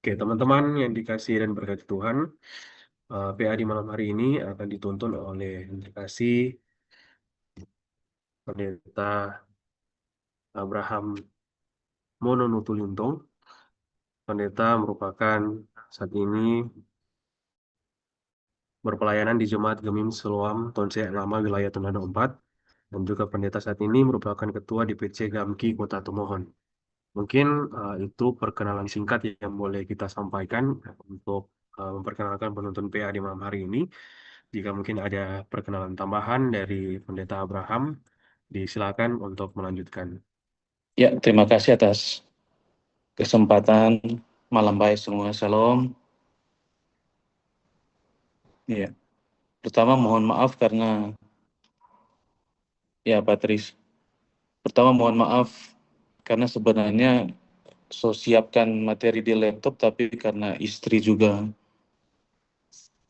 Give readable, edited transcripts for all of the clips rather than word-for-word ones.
Oke, teman-teman yang dikasih dan berkati Tuhan, PA di malam hari ini akan dituntun oleh yang dikasih Pendeta Abraham Mononutulunto. Pendeta merupakan saat ini berpelayanan di Jemaat Gemim Siloam Tonsek Lama Wilayah Tondano 4, dan juga pendeta saat ini merupakan Ketua DPC Gamki Kota Tomohon. Mungkin itu perkenalan singkat yang boleh kita sampaikan untuk memperkenalkan penuntun PA di malam hari ini. Jika mungkin ada perkenalan tambahan dari Pendeta Abraham, disilakan untuk melanjutkan. Ya, terima kasih atas kesempatan. Malam baik semua, Shalom. Ya, pertama mohon maaf karena Patris. Pertama mohon maaf karena sebenarnya siapkan materi di laptop, tapi karena istri juga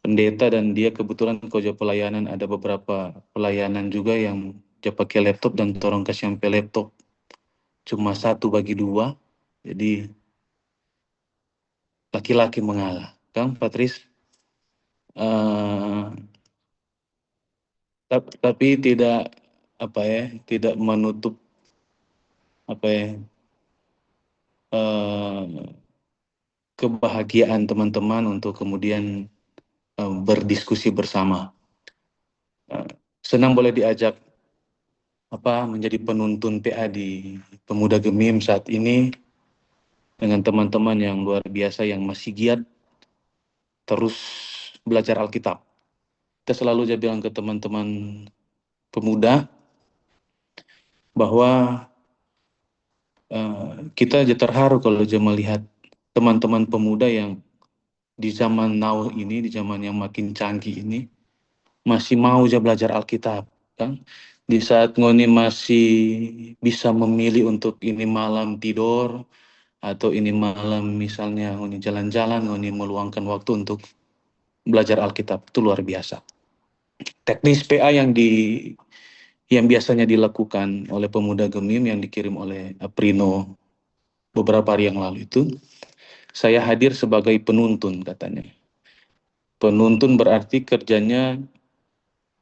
pendeta dan dia kebetulan kerja pelayanan, ada beberapa pelayanan juga yang dia pakai laptop dan torong kasih sampai laptop cuma 1/2, jadi laki-laki mengalah, Kang Patris. Tapi tidak menutup eh, kebahagiaan teman-teman untuk kemudian berdiskusi bersama. Senang boleh diajak menjadi penuntun PA di Pemuda Gemim saat ini dengan teman-teman yang luar biasa yang masih giat terus belajar Alkitab. Kita selalu bilang ke teman-teman pemuda bahwa kita aja terharu kalau aja melihat teman-teman pemuda yang di zaman now ini, di zaman yang makin canggih ini, masih mau aja belajar Alkitab, kan? Di saat ngoni masih bisa memilih untuk ini malam tidur, atau ini malam misalnya ngoni jalan-jalan, ngoni meluangkan waktu untuk belajar Alkitab, itu luar biasa. Teknis PA yang biasanya dilakukan oleh Pemuda Gemim yang dikirim oleh Aprino beberapa hari yang lalu itu, saya hadir sebagai penuntun katanya. Penuntun berarti kerjanya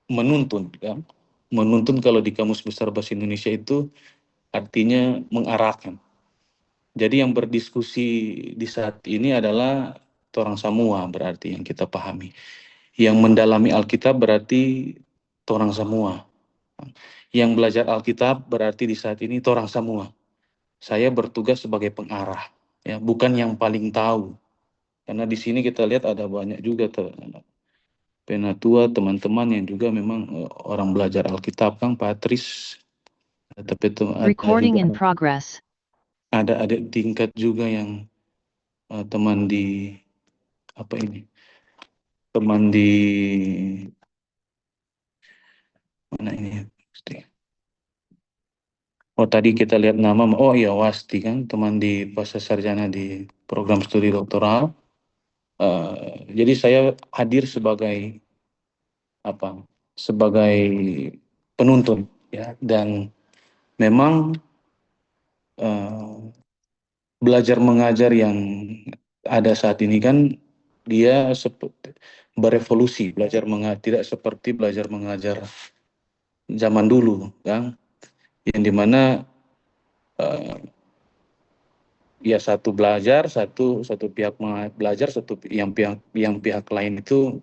menuntun, kan? Menuntun kalau di Kamus Besar Bahasa Indonesia itu artinya mengarahkan. Jadi yang berdiskusi di saat ini adalah orang semua, berarti yang kita pahami. Yang mendalami Alkitab berarti orang semua. Yang belajar Alkitab berarti di saat ini orang semua. Saya bertugas sebagai pengarah, ya, bukan yang paling tahu. Karena di sini kita lihat ada banyak juga penatua, teman-teman yang juga memang orang belajar Alkitab, Kang Patris. Tapi itu Recording in progress. Ada adik tingkat juga yang teman di teman di mana ini? Oh, tadi kita lihat nama, oh iya Wasti, kan, teman di Pasca Sarjana di program studi doktoral. Jadi saya hadir sebagai sebagai penuntun, ya, dan memang belajar mengajar yang ada saat ini kan dia berevolusi, tidak seperti belajar mengajar zaman dulu, kan, yang dimana ya satu belajar, satu pihak belajar, yang pihak lain itu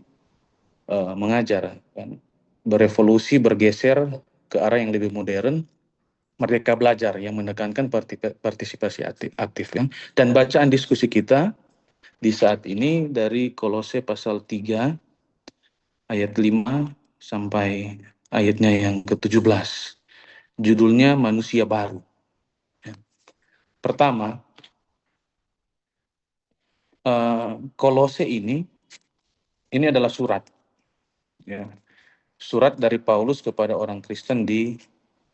mengajar, kan. Berevolusi, bergeser ke arah yang lebih modern, Merdeka Belajar yang menekankan partisipasi aktif, kan. Dan bacaan diskusi kita di saat ini dari Kolose pasal 3 ayat 5 sampai ayatnya yang ke-17. Judulnya Manusia Baru. Pertama, Kolose ini adalah surat, ya, surat dari Paulus kepada orang Kristen di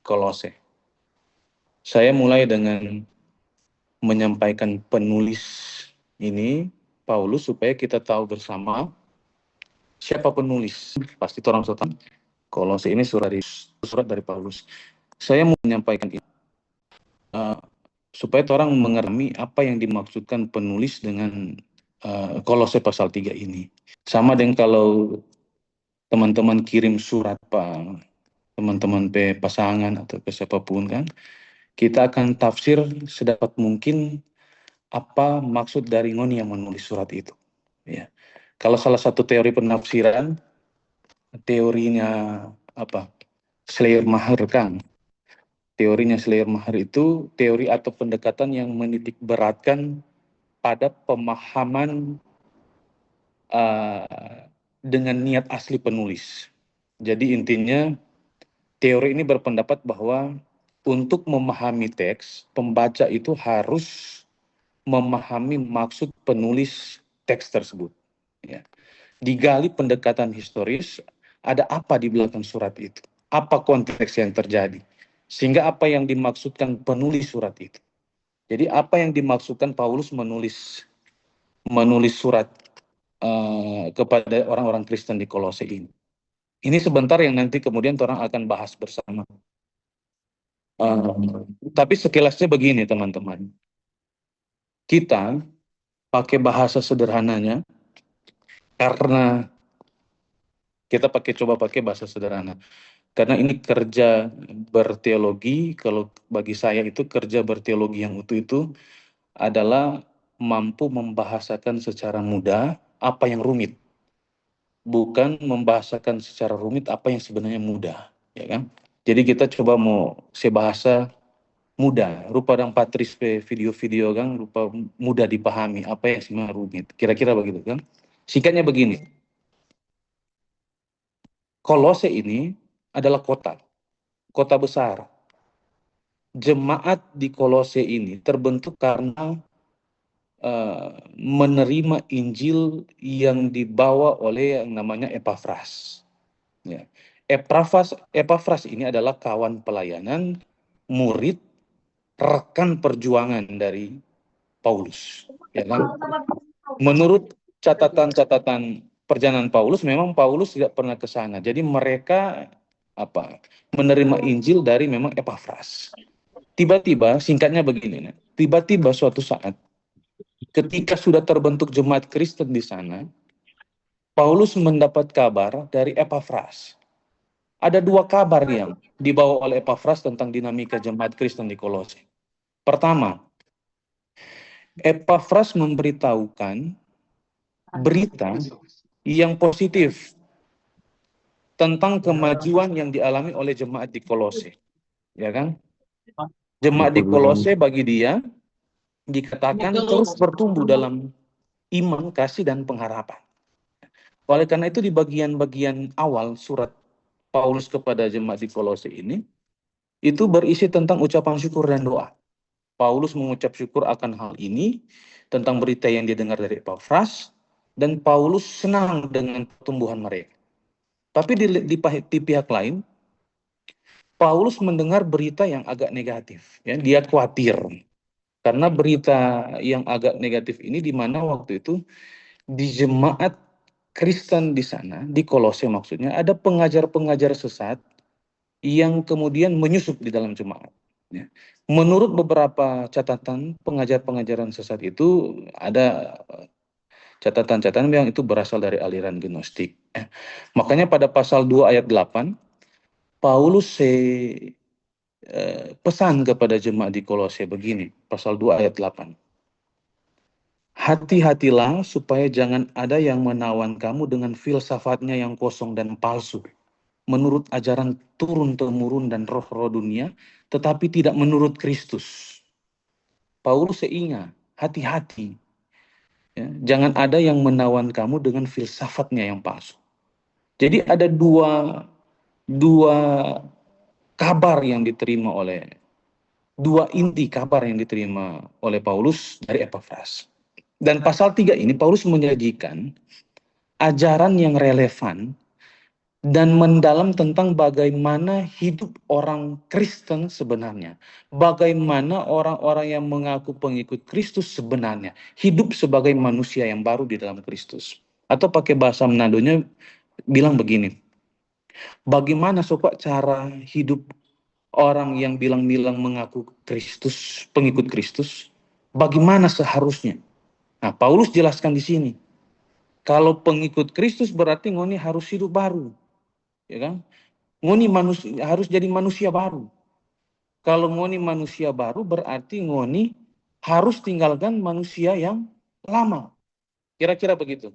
Kolose. Saya mulai dengan menyampaikan penulis ini, Paulus, supaya kita tahu bersama siapa penulis. Pasti orang tahu Kolose ini surat dari Paulus. Saya mau menyampaikan ini supaya orang mengerti apa yang dimaksudkan penulis dengan Kolose pasal 3 ini. Sama dengan kalau teman-teman kirim surat Pak, teman-teman pasangan atau ke siapapun kan, kita akan tafsir sedapat mungkin apa maksud dari ngoni yang menulis surat itu. Ya. Kalau salah satu teori penafsiran, teorinya apa? Schleiermacher kan. Teorinya Schleiermacher itu teori atau pendekatan yang menitik beratkan pada pemahaman dengan niat asli penulis. Jadi intinya teori ini berpendapat bahwa untuk memahami teks, pembaca itu harus memahami maksud penulis teks tersebut. Ya. Digali pendekatan historis, ada apa di belakang surat itu? Apa konteks yang terjadi? Sehingga apa yang dimaksudkan penulis surat itu? Jadi apa yang dimaksudkan Paulus menulis surat kepada orang-orang Kristen di Kolose ini? Ini sebentar yang nanti kemudian orang akan bahas bersama. Tapi sekilasnya begini teman-teman. Kita pakai bahasa sederhananya karena kita coba pakai bahasa sederhana. Karena ini kerja berteologi, kalau bagi saya itu kerja berteologi yang utuh itu adalah mampu membahasakan secara mudah apa yang rumit. Bukan membahasakan secara rumit apa yang sebenarnya mudah, ya kan? Jadi kita coba mau sebahasa mudah, rupa dan patris video-video kan, rupa mudah dipahami apa yang sebenarnya rumit. Kira-kira begitu kan? Singkatnya begini. Kolose ini adalah kota besar. Jemaat di Kolose ini terbentuk karena menerima Injil yang dibawa oleh yang namanya Epafras. Ya. Epafras ini adalah kawan pelayanan, murid, rekan perjuangan dari Paulus. Ya kan? Menurut catatan perjalanan Paulus, memang Paulus tidak pernah ke sana. Jadi mereka menerima Injil dari memang Epafras. Tiba-tiba, singkatnya begini, tiba-tiba suatu saat, ketika sudah terbentuk jemaat Kristen di sana, Paulus mendapat kabar dari Epafras. Ada 2 kabar yang dibawa oleh Epafras tentang dinamika jemaat Kristen di Kolose. Pertama, Epafras memberitahukan berita yang positif tentang kemajuan yang dialami oleh jemaat di Kolose. Ya kan? Jemaat di Kolose bagi dia dikatakan terus bertumbuh dalam iman, kasih, dan pengharapan. Oleh karena itu di bagian-bagian awal surat Paulus kepada jemaat di Kolose ini, itu berisi tentang ucapan syukur dan doa. Paulus mengucap syukur akan hal ini, tentang berita yang didengar dari Epafras, dan Paulus senang dengan pertumbuhan mereka. Tapi di pihak lain, Paulus mendengar berita yang agak negatif. Ya, dia khawatir. Karena berita yang agak negatif ini di mana waktu itu di jemaat Kristen di sana, di Kolose maksudnya, ada pengajar-pengajar sesat yang kemudian menyusup di dalam jemaat. Ya. Menurut beberapa catatan pengajar-pengajaran sesat itu ada catatan-catatan yang itu berasal dari aliran Gnostik. Makanya pada pasal 2 ayat 8, Paulus pesan kepada jemaat di Kolose begini, pasal 2 ayat 8. Hati-hatilah supaya jangan ada yang menawan kamu dengan filsafatnya yang kosong dan palsu, menurut ajaran turun-temurun dan roh-roh dunia, tetapi tidak menurut Kristus. Paulus seingat, hati-hati. Ya, jangan ada yang menawan kamu dengan filsafatnya yang palsu. Jadi ada dua kabar yang diterima dua inti kabar yang diterima oleh Paulus dari Epafras. Dan pasal 3 ini Paulus menyajikan ajaran yang relevan dan mendalam tentang bagaimana hidup orang Kristen sebenarnya. Bagaimana orang-orang yang mengaku pengikut Kristus sebenarnya hidup sebagai manusia yang baru di dalam Kristus. Atau pakai bahasa Menadonya bilang begini. Bagaimana sobat cara hidup orang yang bilang-bilang mengaku Kristus, pengikut Kristus? Bagaimana seharusnya? Nah, Paulus jelaskan di sini. Kalau pengikut Kristus berarti ngoni harus hidup baru, ya kan? Ngoni harus jadi manusia baru. Kalau ngoni manusia baru berarti ngoni harus tinggalkan manusia yang lama. Kira-kira begitu.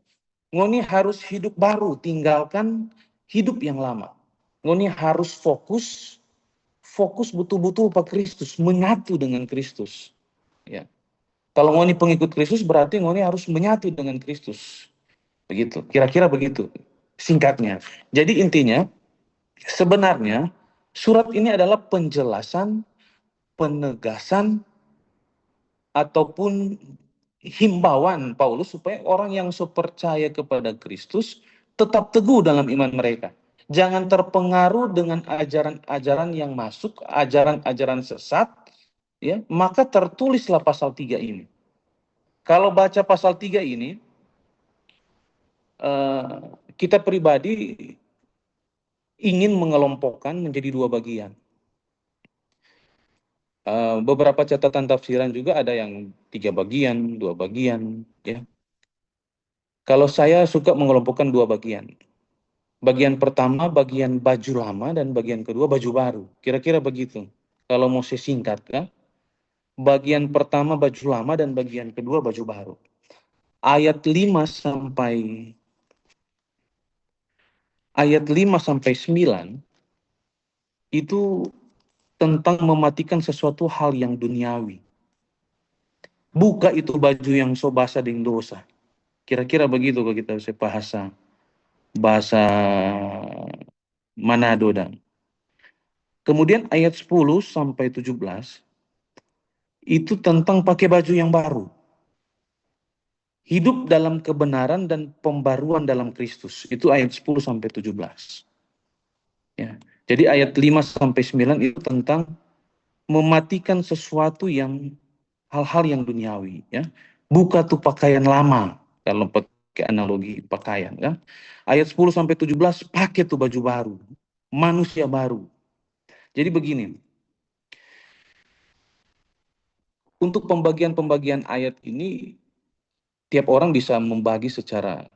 Ngoni harus hidup baru, tinggalkan hidup yang lama. Ngoni harus fokus betul-betul pada Kristus, menyatu dengan Kristus. Ya. Kalau ngoni pengikut Kristus berarti ngoni harus menyatu dengan Kristus. Begitu. Kira-kira begitu. Singkatnya. Jadi intinya sebenarnya surat ini adalah penjelasan, penegasan ataupun himbauan Paulus supaya orang yang percaya kepada Kristus tetap teguh dalam iman mereka. Jangan terpengaruh dengan ajaran-ajaran yang masuk, ajaran-ajaran sesat, ya, maka tertulislah pasal 3 ini. Kalau baca pasal 3 ini, kita pribadi ingin mengelompokkan menjadi 2 bagian. Beberapa catatan tafsiran juga ada yang 3 bagian, 2 bagian, ya. Kalau saya suka mengelompokkan 2 bagian. Bagian pertama bagian baju lama dan bagian kedua baju baru. Kira-kira begitu. Kalau mau saya singkat, ya. Bagian pertama baju lama dan bagian kedua baju baru. Ayat 5 sampai 9 itu tentang mematikan sesuatu hal yang duniawi. Buka itu baju yang so basah dengan dosa. Kira-kira begitu kalau kita bisa bahasa Manado dan. Kemudian ayat 10 sampai 17 itu tentang pakai baju yang baru. Hidup dalam kebenaran dan pembaruan dalam Kristus. Itu ayat 10 sampai 17. Ya. Jadi ayat 5 sampai 9 itu tentang mematikan sesuatu yang hal-hal yang duniawi, ya. Buka tuh pakaian lama kalau pakai analogi pakaian, ya. Ayat 10 sampai 17 pakai tuh baju baru, manusia baru. Jadi begini, untuk pembagian-pembagian ayat ini tiap orang bisa membagi secara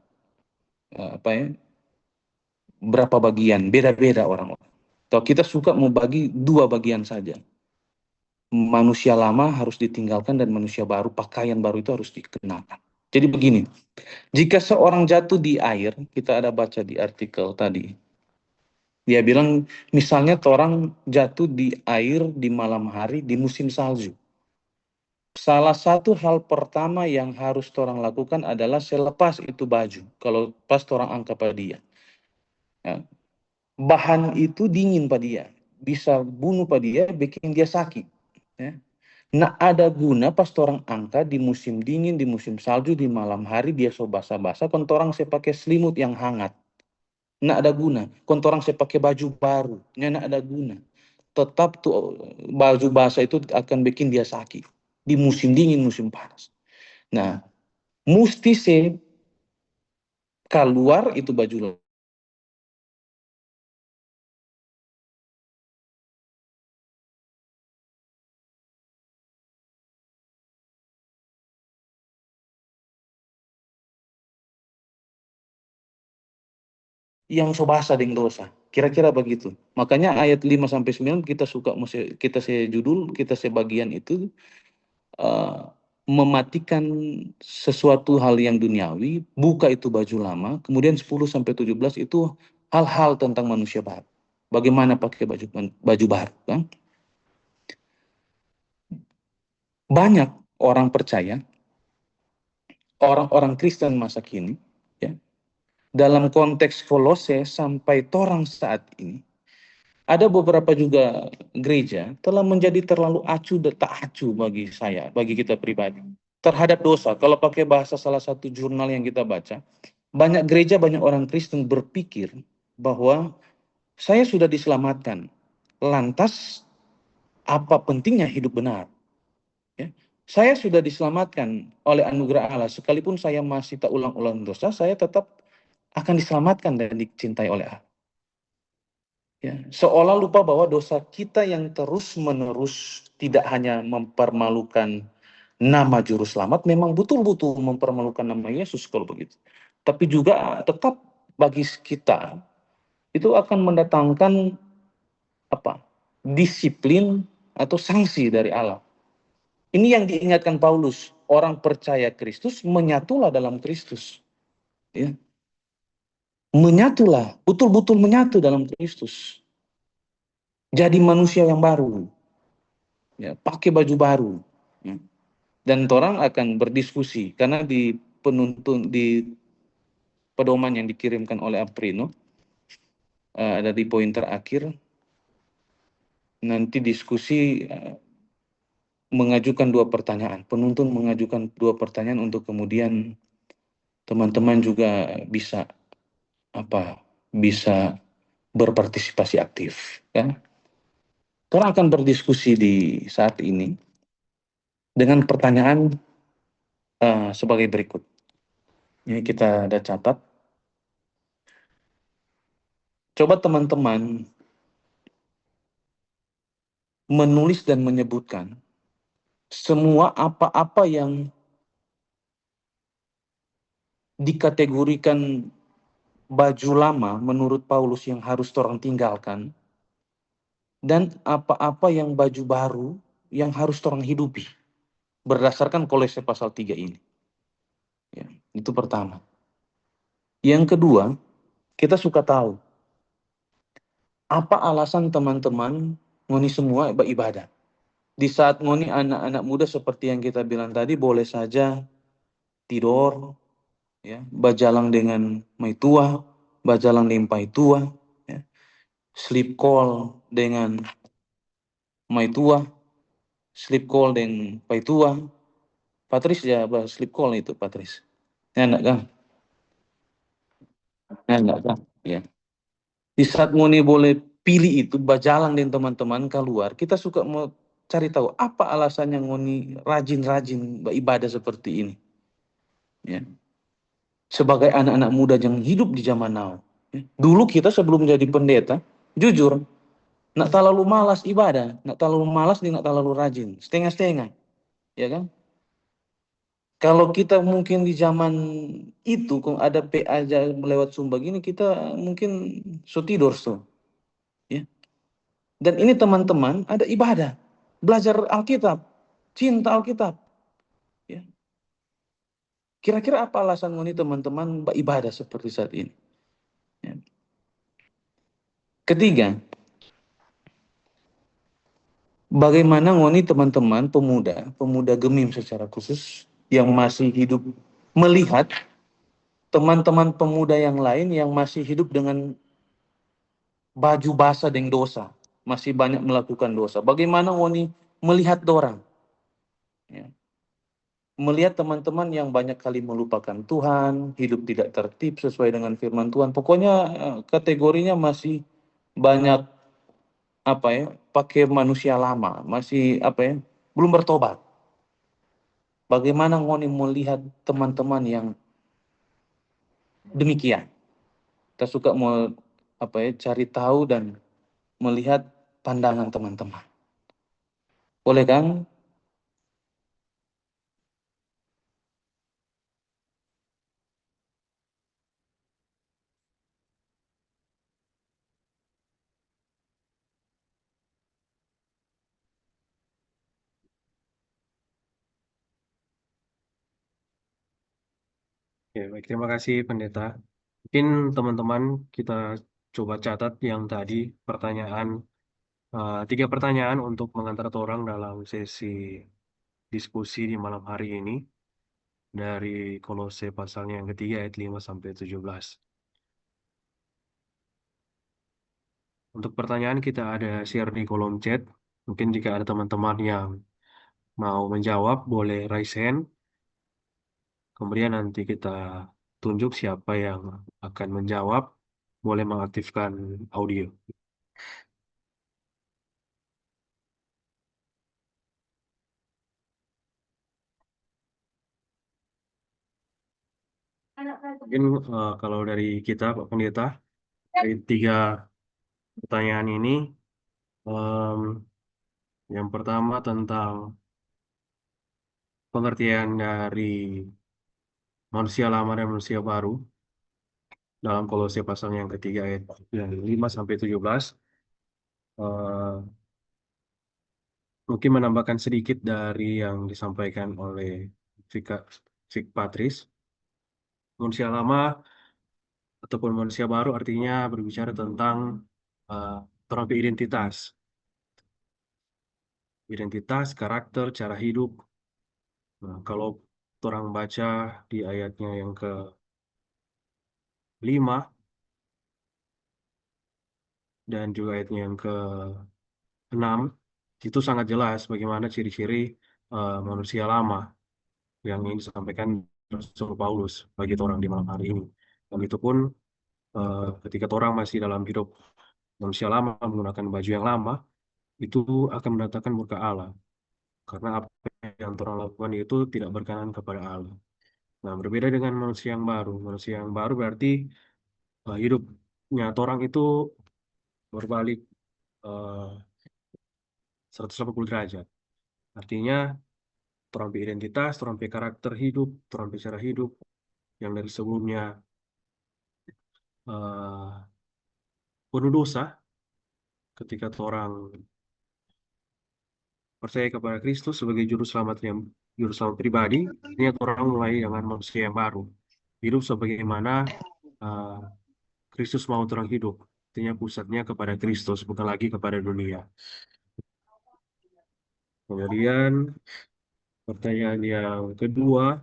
berapa bagian, beda-beda orang-orang. Kalau kita suka membagi 2 bagian saja. Manusia lama harus ditinggalkan dan manusia baru, pakaian baru itu harus dikenakan. Jadi begini, jika seorang jatuh di air, kita ada baca di artikel tadi, dia bilang misalnya orang jatuh di air di malam hari di musim salju. Salah satu hal pertama yang harus orang lakukan adalah selepas itu baju, kalau pas orang angkat pada dia. Ya. Bahan itu dingin pada dia, bisa bunuh pada dia, bikin dia sakit. Ya. Nah ada guna pas orang angkat di musim dingin, di musim salju, di malam hari dia so basah-basah, kon orang saya pakai selimut yang hangat. Nah ada guna. Kon orang saya pakai baju baru, nah ada guna. Tetap tuh baju basah itu akan bikin dia sakit di musim dingin, musim panas. Nah, mesti saya keluar itu baju yang so basah dengan dosa. Kira-kira begitu. Makanya ayat 5 sampai 9 kita suka kita saya judul, kita saya bagian itu mematikan sesuatu hal yang duniawi, buka itu baju lama, kemudian 10 sampai 17 itu hal-hal tentang manusia baru. Bagaimana pakai baju baru, kan? Banyak orang percaya, orang-orang Kristen masa kini, ya, dalam konteks Kolose sampai torang saat ini, ada beberapa juga gereja telah menjadi terlalu acuh dan tak acuh bagi saya, bagi kita pribadi, terhadap dosa. Kalau pakai bahasa salah satu jurnal yang kita baca, banyak gereja, banyak orang Kristen berpikir bahwa saya sudah diselamatkan, lantas apa pentingnya hidup benar? Ya. Saya sudah diselamatkan oleh anugerah Allah, sekalipun saya masih tak ulang-ulang dosa, saya tetap akan diselamatkan dan dicintai oleh Allah. Ya, seolah lupa bahwa dosa kita yang terus-menerus tidak hanya mempermalukan nama juru selamat memang betul-betul mempermalukan nama Yesus kalau begitu. Tapi juga tetap bagi kita itu akan mendatangkan apa? Disiplin atau sanksi dari Allah. Ini yang diingatkan Paulus, orang percaya Kristus menyatulah dalam Kristus. Ya. Menyatulah, betul-betul menyatu dalam Kristus. Jadi manusia yang baru. Ya, pakai baju baru. Ya. Dan orang akan berdiskusi karena di penuntun di pedoman yang dikirimkan oleh Aprino ada di poin terakhir nanti diskusi mengajukan dua pertanyaan. Penuntun mengajukan dua pertanyaan untuk kemudian teman-teman juga bisa bisa berpartisipasi aktif, kan? Orang akan berdiskusi di saat ini dengan pertanyaan sebagai berikut. Ini kita ada catat. Coba teman-teman menulis dan menyebutkan semua apa-apa yang dikategorikan baju lama menurut Paulus yang harus orang tinggalkan, dan apa-apa yang baju baru yang harus orang hidupi berdasarkan Kolose pasal 3 ini. Ya, itu pertama. Yang kedua, kita suka tahu apa alasan teman-teman ngoni semua beribadah. Di saat ngoni anak-anak muda seperti yang kita bilang tadi, boleh saja tidur, ya, bajalang dengan maitua, bajalang dengan paitua, ya, sleep call dengan maitua, sleep call dengan paitua. Patris ya, sleep call itu Patris. Ya enggak kan? Ya enggak kan? Ya. Di saat ngoni boleh pilih itu, bajalang dengan teman-teman keluar, kita suka mau cari tahu apa alasannya ngoni rajin-rajin beribadah seperti ini. Ya. Sebagai anak-anak muda yang hidup di zaman now. Ya. Dulu kita sebelum jadi pendeta, jujur, nak terlalu malas ibadah, nak terlalu malas, nak terlalu rajin, setengah-setengah, ya kan? Kalau kita mungkin di zaman itu, kok ada PA aja lewat Sumba gini, kita mungkin so tidur so, ya. Dan ini teman-teman ada ibadah, belajar Alkitab, cinta Alkitab, ya. Kira-kira apa alasan ini teman-teman beribadah seperti saat ini? Ya. Ketiga, bagaimana ngoni teman-teman pemuda Gemim secara khusus yang masih hidup melihat teman-teman pemuda yang lain yang masih hidup dengan baju basah dengan dosa, masih banyak melakukan dosa. Bagaimana ngoni melihat dorang? Ya. Melihat teman-teman yang banyak kali melupakan Tuhan, hidup tidak tertib sesuai dengan firman Tuhan. Pokoknya kategorinya masih banyak pakai manusia lama, masih belum bertobat. Bagaimana ngoni melihat teman-teman yang demikian? Kita suka mau cari tahu dan melihat pandangan teman-teman. Boleh Kang? Oke, baik, terima kasih Pendeta. Mungkin teman-teman kita coba catat yang tadi pertanyaan, tiga pertanyaan untuk mengantar orang dalam sesi diskusi di malam hari ini dari Kolose pasalnya yang ketiga ayat 5 sampai 17. Untuk pertanyaan kita ada share di kolom chat. Mungkin jika ada teman-teman yang mau menjawab, boleh raise hand. Kemudian nanti kita tunjuk siapa yang akan menjawab, boleh mengaktifkan audio. Mungkin kalau dari kita, Pak Pendeta, dari tiga pertanyaan ini, em, yang pertama tentang pengertian dari manusia lama dan manusia baru dalam Kolose pasal yang ketiga ayat yang 5 sampai 17, eh, mungkin menambahkan sedikit dari yang disampaikan oleh Fik Patris. Manusia lama ataupun manusia baru artinya berbicara tentang uh, terompet identitas, karakter, cara hidup. Nah, kalau orang baca di ayatnya yang ke-5 dan juga ayatnya yang ke-6, itu sangat jelas bagaimana ciri-ciri manusia lama yang ingin disampaikan Rasul Paulus bagi orang di malam hari ini. Dan itu pun ketika orang masih dalam hidup manusia lama menggunakan baju yang lama, itu akan mendatangkan murka Allah. Karena apa yang orang lakukan itu tidak berkenan kepada Allah. Nah, berbeda dengan manusia yang baru. Manusia yang baru berarti hidupnya orang itu berbalik eh, 180 derajat. Artinya, terambil identitas, terambil karakter hidup, terambil cara hidup yang dari sebelumnya eh, penuh dosa ketika orang percaya kepada Kristus sebagai juru selamat pribadi, ini orang mulai dengan manusia yang baru. Hidup sebagaimana eh, Kristus mau orang hidup. Artinya pusatnya kepada Kristus, bukan lagi kepada dunia. Kemudian pertanyaan yang kedua,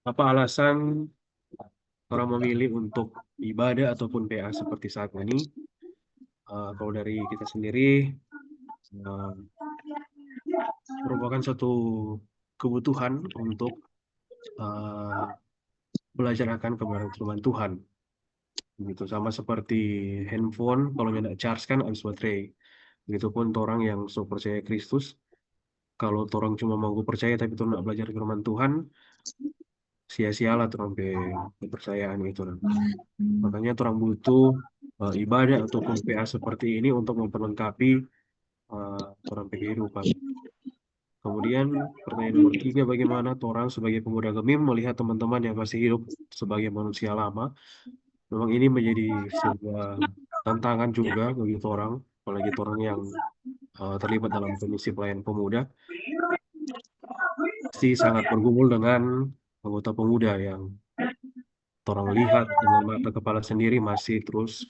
apa alasan orang memilih untuk ibadah ataupun PA seperti saat ini? Kalau dari kita sendiri, eh, merupakan suatu kebutuhan untuk eh, belajar akan kebenaran firman Tuhan. Gitu, sama seperti handphone, kalau nggak charge kan habis baterai. Begitupun orang yang so percaya Kristus, kalau orang cuma mau percaya tapi tuh nggak belajar firman Tuhan, sia-sialah tuh sampai kepercayaan itu. Makanya orang butuh ibadah ataupun PA seperti ini untuk memperlengkapi orang kehidupan. Kemudian pertanyaan nomor 3, bagaimana orang sebagai pemuda Gemim melihat teman-teman yang masih hidup sebagai manusia lama? Memang ini menjadi sebuah tantangan juga bagi orang, apalagi orang yang terlibat dalam komisi pelayanan pemuda, pasti sangat bergumul dengan anggota pemuda yang orang lihat dengan mata kepala sendiri masih terus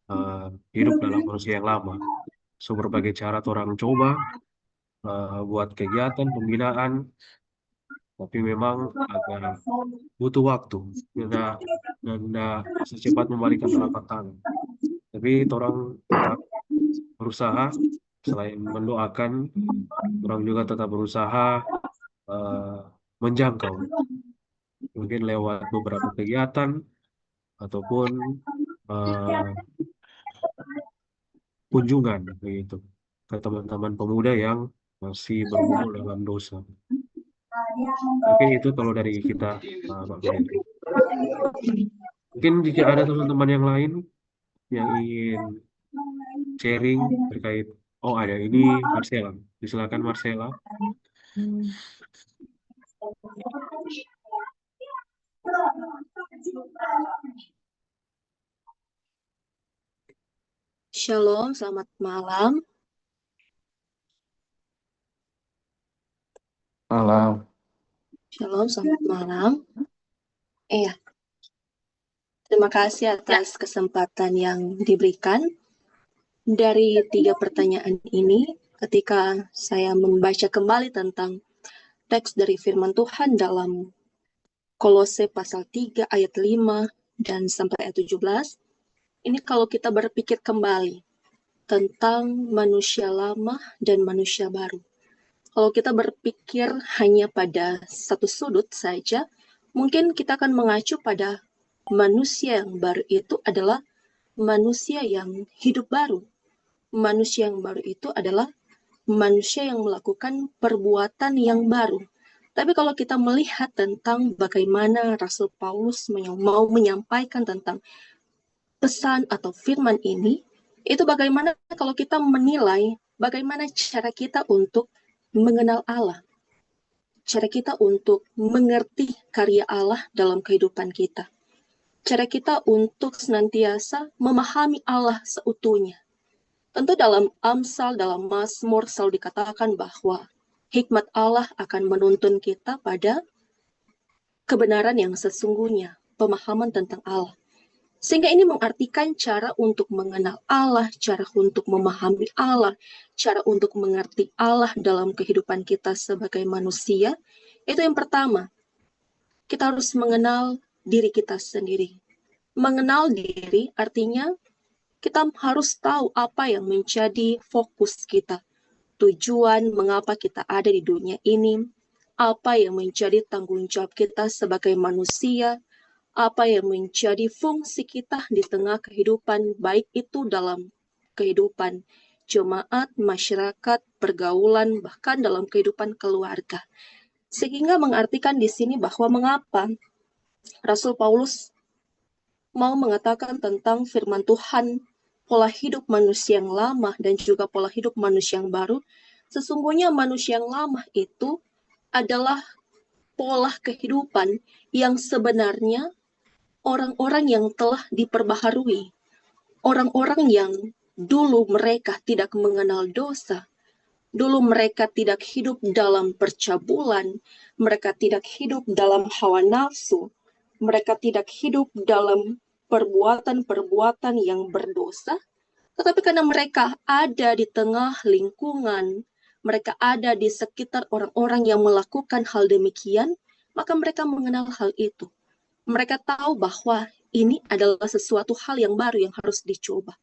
eh, hidup dalam manusia yang lama. So, berbagai cara orang coba buat kegiatan pembinaan, tapi memang agak butuh waktu tidak dan tidak secepat membalikan telapak tangan. Tapi orang tetap berusaha, selain mendoakan, orang juga tetap berusaha eh, menjangkau, mungkin lewat beberapa kegiatan ataupun eh, kunjungan begitu ke teman-teman pemuda yang masih bergumul dalam dosa. Oke, itu kalau dari kita, Pak Henry. Mungkin jika ada teman-teman yang lain yang ingin sharing terkait, oh ada ini Marcella, silakan Marcella. Shalom, selamat malam. Malam. Shalom, selamat malam. Terima kasih atas kesempatan yang diberikan. Dari 3 pertanyaan ini, ketika saya membaca kembali tentang teks dari firman Tuhan dalam Kolose pasal 3 ayat 5 dan sampai ayat 17, ini kalau kita berpikir kembali tentang manusia lama dan manusia baru. Kalau kita berpikir hanya pada satu sudut saja, mungkin kita akan mengacu pada manusia yang baru itu adalah manusia yang hidup baru. Manusia yang baru itu adalah manusia yang melakukan perbuatan yang baru. Tapi kalau kita melihat tentang bagaimana Rasul Paulus mau menyampaikan tentang pesan atau firman ini, itu bagaimana kalau kita menilai bagaimana cara kita untuk mengenal Allah. cara kita untuk mengerti karya Allah dalam kehidupan kita. Cara kita untuk senantiasa memahami Allah seutuhnya. Tentu dalam Amsal, dalam Mazmur selalu dikatakan bahwa hikmat Allah akan menuntun kita pada kebenaran yang sesungguhnya, pemahaman tentang Allah. Sehingga ini mengartikan cara untuk mengenal Allah, cara untuk memahami Allah, cara untuk mengerti Allah dalam kehidupan kita sebagai manusia. Itu yang pertama, kita harus mengenal diri kita sendiri. Mengenal diri artinya kita harus tahu apa yang menjadi fokus kita, tujuan mengapa kita ada di dunia ini, apa yang menjadi tanggung jawab kita sebagai manusia, apa yang menjadi fungsi kita di tengah kehidupan, baik itu dalam kehidupan jemaat, masyarakat, pergaulan, bahkan dalam kehidupan keluarga. Sehingga mengartikan di sini bahwa mengapa Rasul Paulus mau mengatakan tentang firman Tuhan, pola hidup manusia yang lama dan juga pola hidup manusia yang baru. Sesungguhnya manusia yang lama itu adalah pola kehidupan yang sebenarnya orang-orang yang telah diperbaharui, orang-orang yang dulu mereka tidak mengenal dosa, dulu mereka tidak hidup dalam percabulan, mereka tidak hidup dalam hawa nafsu, mereka tidak hidup dalam perbuatan-perbuatan yang berdosa, tetapi karena mereka ada di tengah lingkungan, mereka ada di sekitar orang-orang yang melakukan hal demikian, maka mereka mengenal hal itu. Mereka tahu bahwa ini adalah sesuatu hal yang baru yang harus dicoba.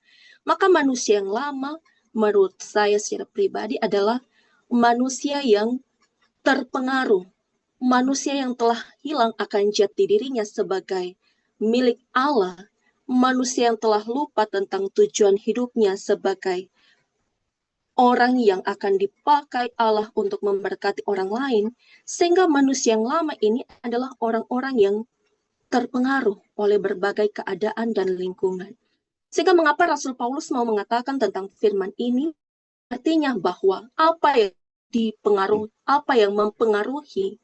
Maka manusia yang lama, menurut saya secara pribadi adalah manusia yang terpengaruh. Manusia yang telah hilang akan jati dirinya sebagai milik Allah. Manusia yang telah lupa tentang tujuan hidupnya sebagai orang yang akan dipakai Allah untuk memberkati orang lain. Sehingga manusia yang lama ini adalah orang-orang yang terpengaruh oleh berbagai keadaan dan lingkungan. Sehingga mengapa Rasul Paulus mau mengatakan tentang firman ini, artinya bahwa apa yang dipengaruhi, apa yang mempengaruhi,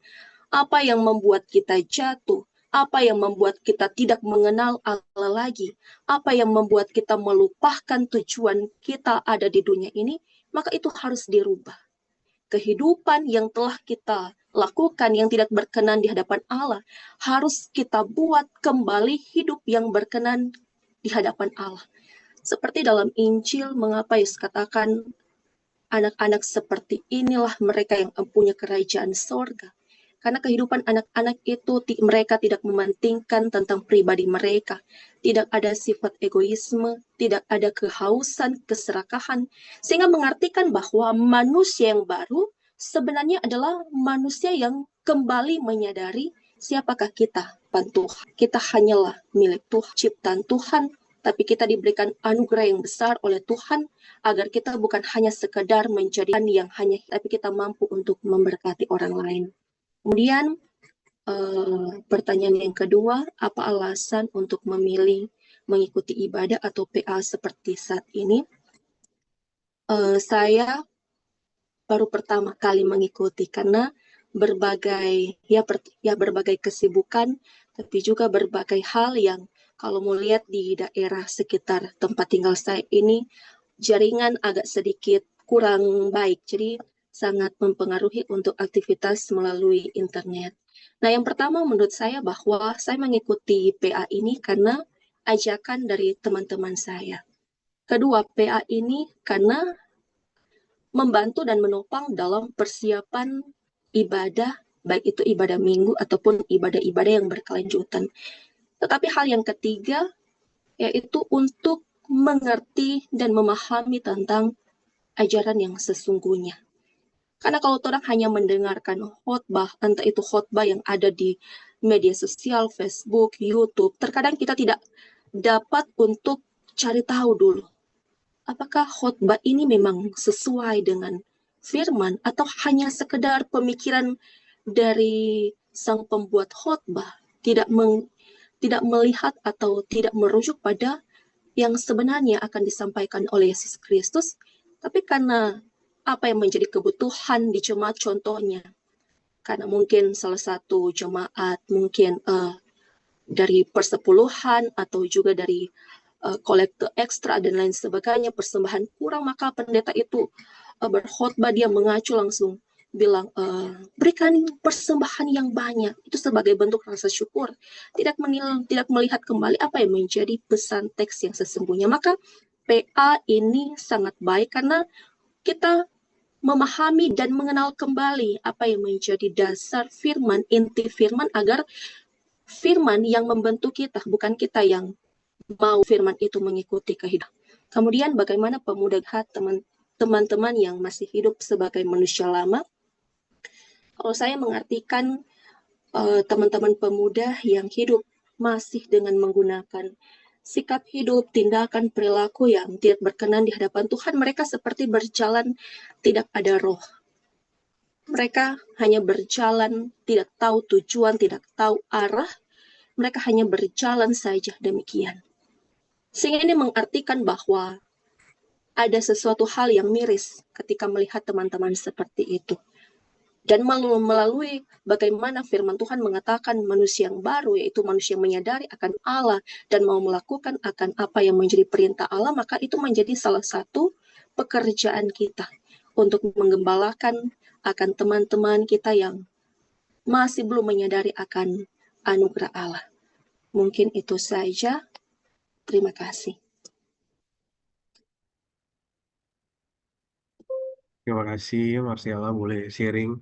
apa yang membuat kita jatuh, apa yang membuat kita tidak mengenal Allah lagi, apa yang membuat kita melupakan tujuan kita ada di dunia ini, maka itu harus dirubah. Kehidupan yang telah kita lakukan yang tidak berkenan di hadapan Allah, harus kita buat kembali hidup yang berkenan di hadapan Allah. Seperti dalam Injil, mengapa Yesus katakan, anak-anak seperti inilah mereka yang mempunyai kerajaan sorga. Karena kehidupan anak-anak itu, mereka tidak mementingkan tentang pribadi mereka. Tidak ada sifat egoisme, tidak ada kehausan, keserakahan. Sehingga mengartikan bahwa manusia yang baru sebenarnya adalah manusia yang kembali menyadari siapakah kita, Tuhan. Kita hanyalah milik Tuhan, ciptaan Tuhan, tapi kita diberikan anugerah yang besar oleh Tuhan, agar kita bukan hanya sekedar menjadikan yang hanya, tapi kita mampu untuk memberkati orang lain. Kemudian pertanyaan yang kedua, apa alasan untuk memilih mengikuti ibadah atau PA seperti saat ini? Saya baru pertama kali mengikuti karena berbagai berbagai kesibukan, tapi juga berbagai hal yang kalau mau lihat di daerah sekitar tempat tinggal saya ini, jaringan agak sedikit kurang baik, jadi sangat mempengaruhi untuk aktivitas melalui internet. Nah, yang pertama menurut saya bahwa saya mengikuti PA ini karena ajakan dari teman-teman saya. Kedua, PA ini karena membantu dan menopang dalam persiapan ibadah, baik itu ibadah minggu ataupun ibadah-ibadah yang berkelanjutan. Tetapi hal yang ketiga, yaitu untuk mengerti dan memahami tentang ajaran yang sesungguhnya. Karena kalau orang hanya mendengarkan khotbah, entah itu khotbah yang ada di media sosial, Facebook, YouTube, terkadang kita tidak dapat untuk cari tahu dulu. Apakah khotbah ini memang sesuai dengan firman atau hanya sekedar pemikiran dari sang pembuat khotbah, tidak melihat atau tidak merujuk pada yang sebenarnya akan disampaikan oleh Yesus Kristus, tapi karena apa yang menjadi kebutuhan di jemaat, contohnya karena mungkin salah satu jemaat mungkin dari persepuluhan atau juga dari kolekte ekstra dan lain sebagainya, persembahan kurang, maka pendeta itu berkhotbah, dia mengacu langsung bilang berikan persembahan yang banyak, itu sebagai bentuk rasa syukur, tidak melihat kembali apa yang menjadi pesan teks yang sesungguhnya. Maka PA ini sangat baik karena kita memahami dan mengenal kembali apa yang menjadi dasar firman, inti firman, agar firman yang membentuk kita, bukan kita yang mau firman itu mengikuti kehidupan. Kemudian bagaimana pemuda teman-teman yang masih hidup sebagai manusia lama. Kalau saya mengartikan teman-teman pemuda yang hidup masih dengan menggunakan sikap hidup, tindakan, perilaku yang tidak berkenan di hadapan Tuhan, mereka seperti berjalan tidak ada roh. Mereka hanya berjalan, tidak tahu tujuan, tidak tahu arah. Mereka hanya berjalan saja demikian. Sehingga ini mengartikan bahwa ada sesuatu hal yang miris ketika melihat teman-teman seperti itu. Dan melalui bagaimana firman Tuhan mengatakan manusia yang baru, yaitu manusia yang menyadari akan Allah dan mau melakukan akan apa yang menjadi perintah Allah, maka itu menjadi salah satu pekerjaan kita untuk menggembalakan akan teman-teman kita yang masih belum menyadari akan anugerah Allah. Mungkin itu saja. Terima kasih. Terima kasih Marsiala, boleh sharing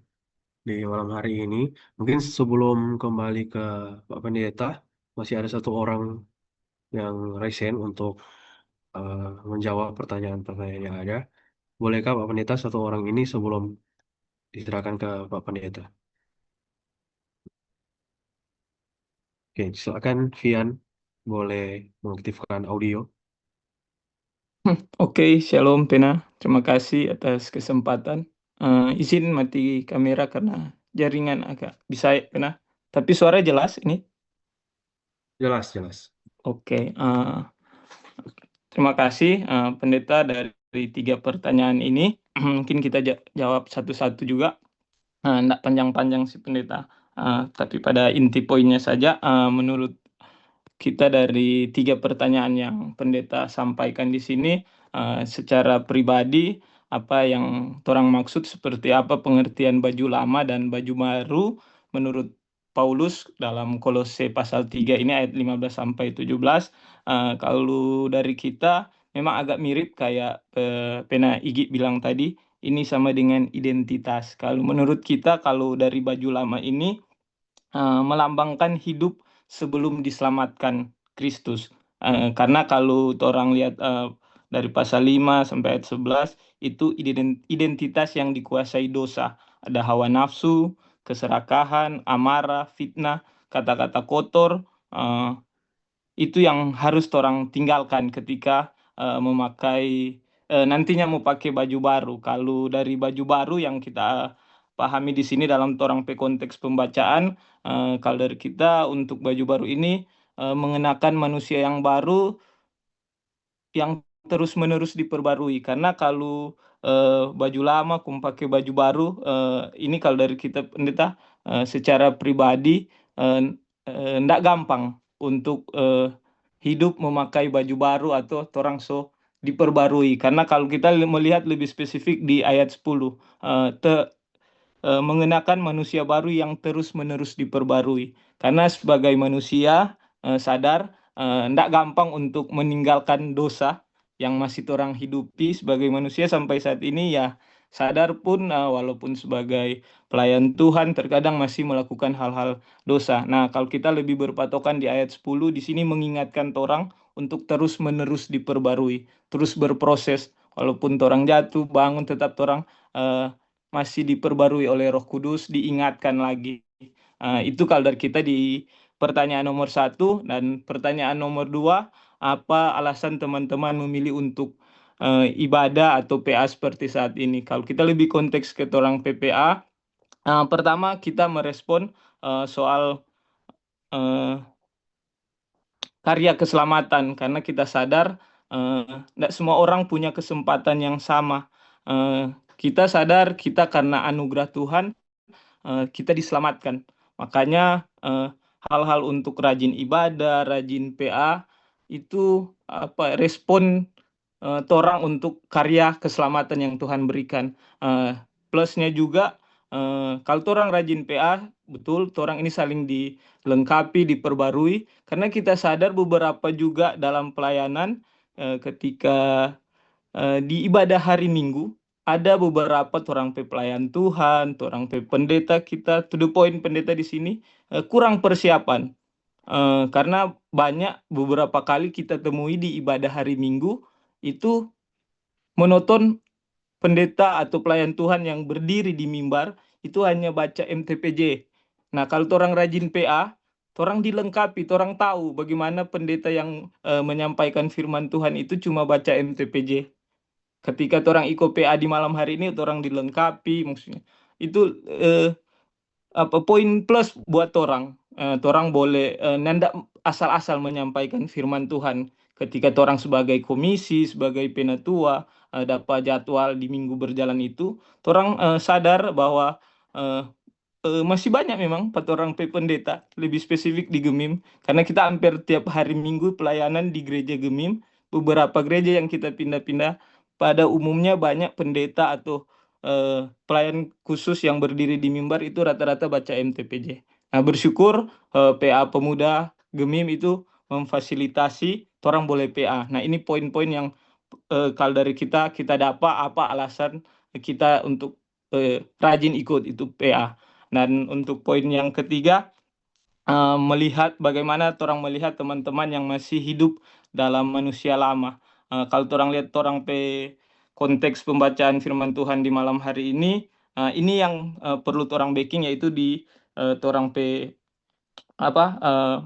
di malam hari ini. Mungkin sebelum kembali ke Pak Pendeta, masih ada satu orang yang resen untuk menjawab pertanyaan-pertanyaan yang ada. Bolehkah Pak Pendeta satu orang ini sebelum diserahkan ke Pak Pendeta? Oke, silakan Vian, boleh mengaktifkan audio. Oke, Shalom Pena. Terima kasih atas kesempatan. Izin mati kamera karena jaringan agak bisa Pena. Tapi suara jelas ini. Jelas, jelas. Oke, terima kasih Pendeta dari 3 pertanyaan ini. Mungkin kita jawab satu-satu juga. Nggak panjang-panjang sih Pendeta. Tapi pada inti poinnya saja, menurut kita dari 3 pertanyaan yang Pendeta sampaikan di sini, secara pribadi apa yang torang maksud, seperti apa pengertian baju lama dan baju baru menurut Paulus dalam Kolose pasal 3 ini ayat 15 sampai 17. Kalau dari kita memang agak mirip kayak Pena Igi bilang tadi, ini sama dengan identitas. Kalau menurut kita, kalau dari baju lama ini melambangkan hidup sebelum diselamatkan Kristus. Karena kalau orang lihat dari pasal 5 sampai ayat 11, itu identitas yang dikuasai dosa. Ada hawa nafsu, keserakahan, amarah, fitnah, kata-kata kotor. Itu yang harus orang tinggalkan ketika memakai nantinya mau pakai baju baru. Kalau dari baju baru yang kita pahami di sini dalam torang konteks pembacaan, kalau dari kita untuk baju baru ini mengenakan manusia yang baru yang terus-menerus diperbarui. Karena kalau baju lama pakai baju baru, ini kalau dari kita Pendeta secara pribadi ndak gampang untuk hidup memakai baju baru atau orang diperbarui. Karena kalau kita melihat lebih spesifik di ayat 10, mengenakan manusia baru yang terus-menerus diperbarui. Karena sebagai manusia sadar, ndak gampang untuk meninggalkan dosa yang masih orang hidupi sebagai manusia sampai saat ini, ya sadar pun walaupun sebagai pelayan Tuhan terkadang masih melakukan hal-hal dosa. Nah, kalau kita lebih berpatokan di ayat 10, di sini mengingatkan orang untuk terus-menerus diperbarui, terus berproses. Walaupun orang jatuh, bangun, tetap orang masih diperbarui oleh Roh Kudus, diingatkan lagi. Itu kalau dari kita di pertanyaan nomor 1. Dan pertanyaan nomor 2, apa alasan teman-teman memilih untuk ibadah atau PA seperti saat ini? Kalau kita lebih konteks ke orang PPA, pertama kita merespon soal karya keselamatan, karena kita sadar tidak semua orang punya kesempatan yang sama. Kita sadar kita karena anugerah Tuhan kita diselamatkan. Makanya hal-hal untuk rajin ibadah, rajin PA itu respon torang untuk karya keselamatan yang Tuhan berikan. Plusnya juga kalau torang rajin PA, betul torang ini saling dilengkapi, diperbarui, karena kita sadar beberapa juga dalam pelayanan ketika di ibadah hari Minggu ada beberapa orang pelayan Tuhan, orang pendeta kita, to the point pendeta di sini kurang persiapan. Karena banyak beberapa kali kita temui di ibadah hari Minggu itu monoton pendeta atau pelayan Tuhan yang berdiri di mimbar itu hanya baca MTPJ. Nah, kalau orang rajin PA, orang dilengkapi, orang tahu bagaimana pendeta yang menyampaikan firman Tuhan itu cuma baca MTPJ. Ketika orang ikut PA di malam hari ini, orang dilengkapi, maksudnya itu poin plus buat orang. Orang boleh nanda asal-asal menyampaikan firman Tuhan. Ketika orang sebagai komisi, sebagai penatua, dapat jadwal di minggu berjalan itu, orang sadar bahwa masih banyak memang orang pendeta, lebih spesifik di Gemim, karena kita hampir tiap hari Minggu pelayanan di gereja Gemim. Beberapa gereja yang kita pindah-pindah, pada umumnya banyak pendeta atau pelayan khusus yang berdiri di mimbar itu rata-rata baca MTPJ. Nah, bersyukur PA Pemuda Gemim itu memfasilitasi orang boleh PA. Nah, ini poin-poin yang kalau dari kita dapat apa alasan kita untuk rajin ikut itu PA. Dan untuk poin yang ketiga, melihat bagaimana orang melihat teman-teman yang masih hidup dalam manusia lama. Kalau orang lihat orang konteks pembacaan firman Tuhan di malam hari ini yang perlu orang backing, yaitu di orang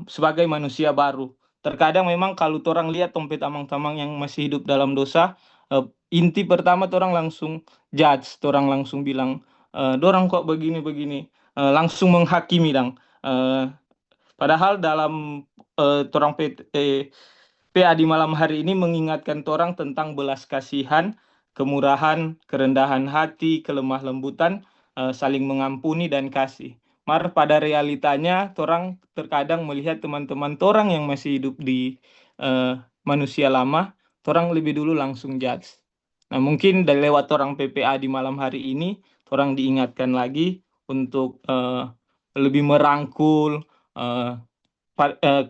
sebagai manusia baru. Terkadang memang kalau orang lihat tompe tamang-tamang yang masih hidup dalam dosa, inti pertama orang langsung judge, orang langsung bilang dorang kok begini-begini, langsung menghakimi dong. Padahal dalam orang PA di malam hari ini mengingatkan orang tentang belas kasihan, kemurahan, kerendahan hati, kelemah lembutan, saling mengampuni dan kasih. Mar pada realitanya orang terkadang melihat teman-teman orang yang masih hidup di manusia lama, orang lebih dulu langsung judge. Nah, mungkin dari lewat orang PPA di malam hari ini, orang diingatkan lagi untuk lebih merangkul.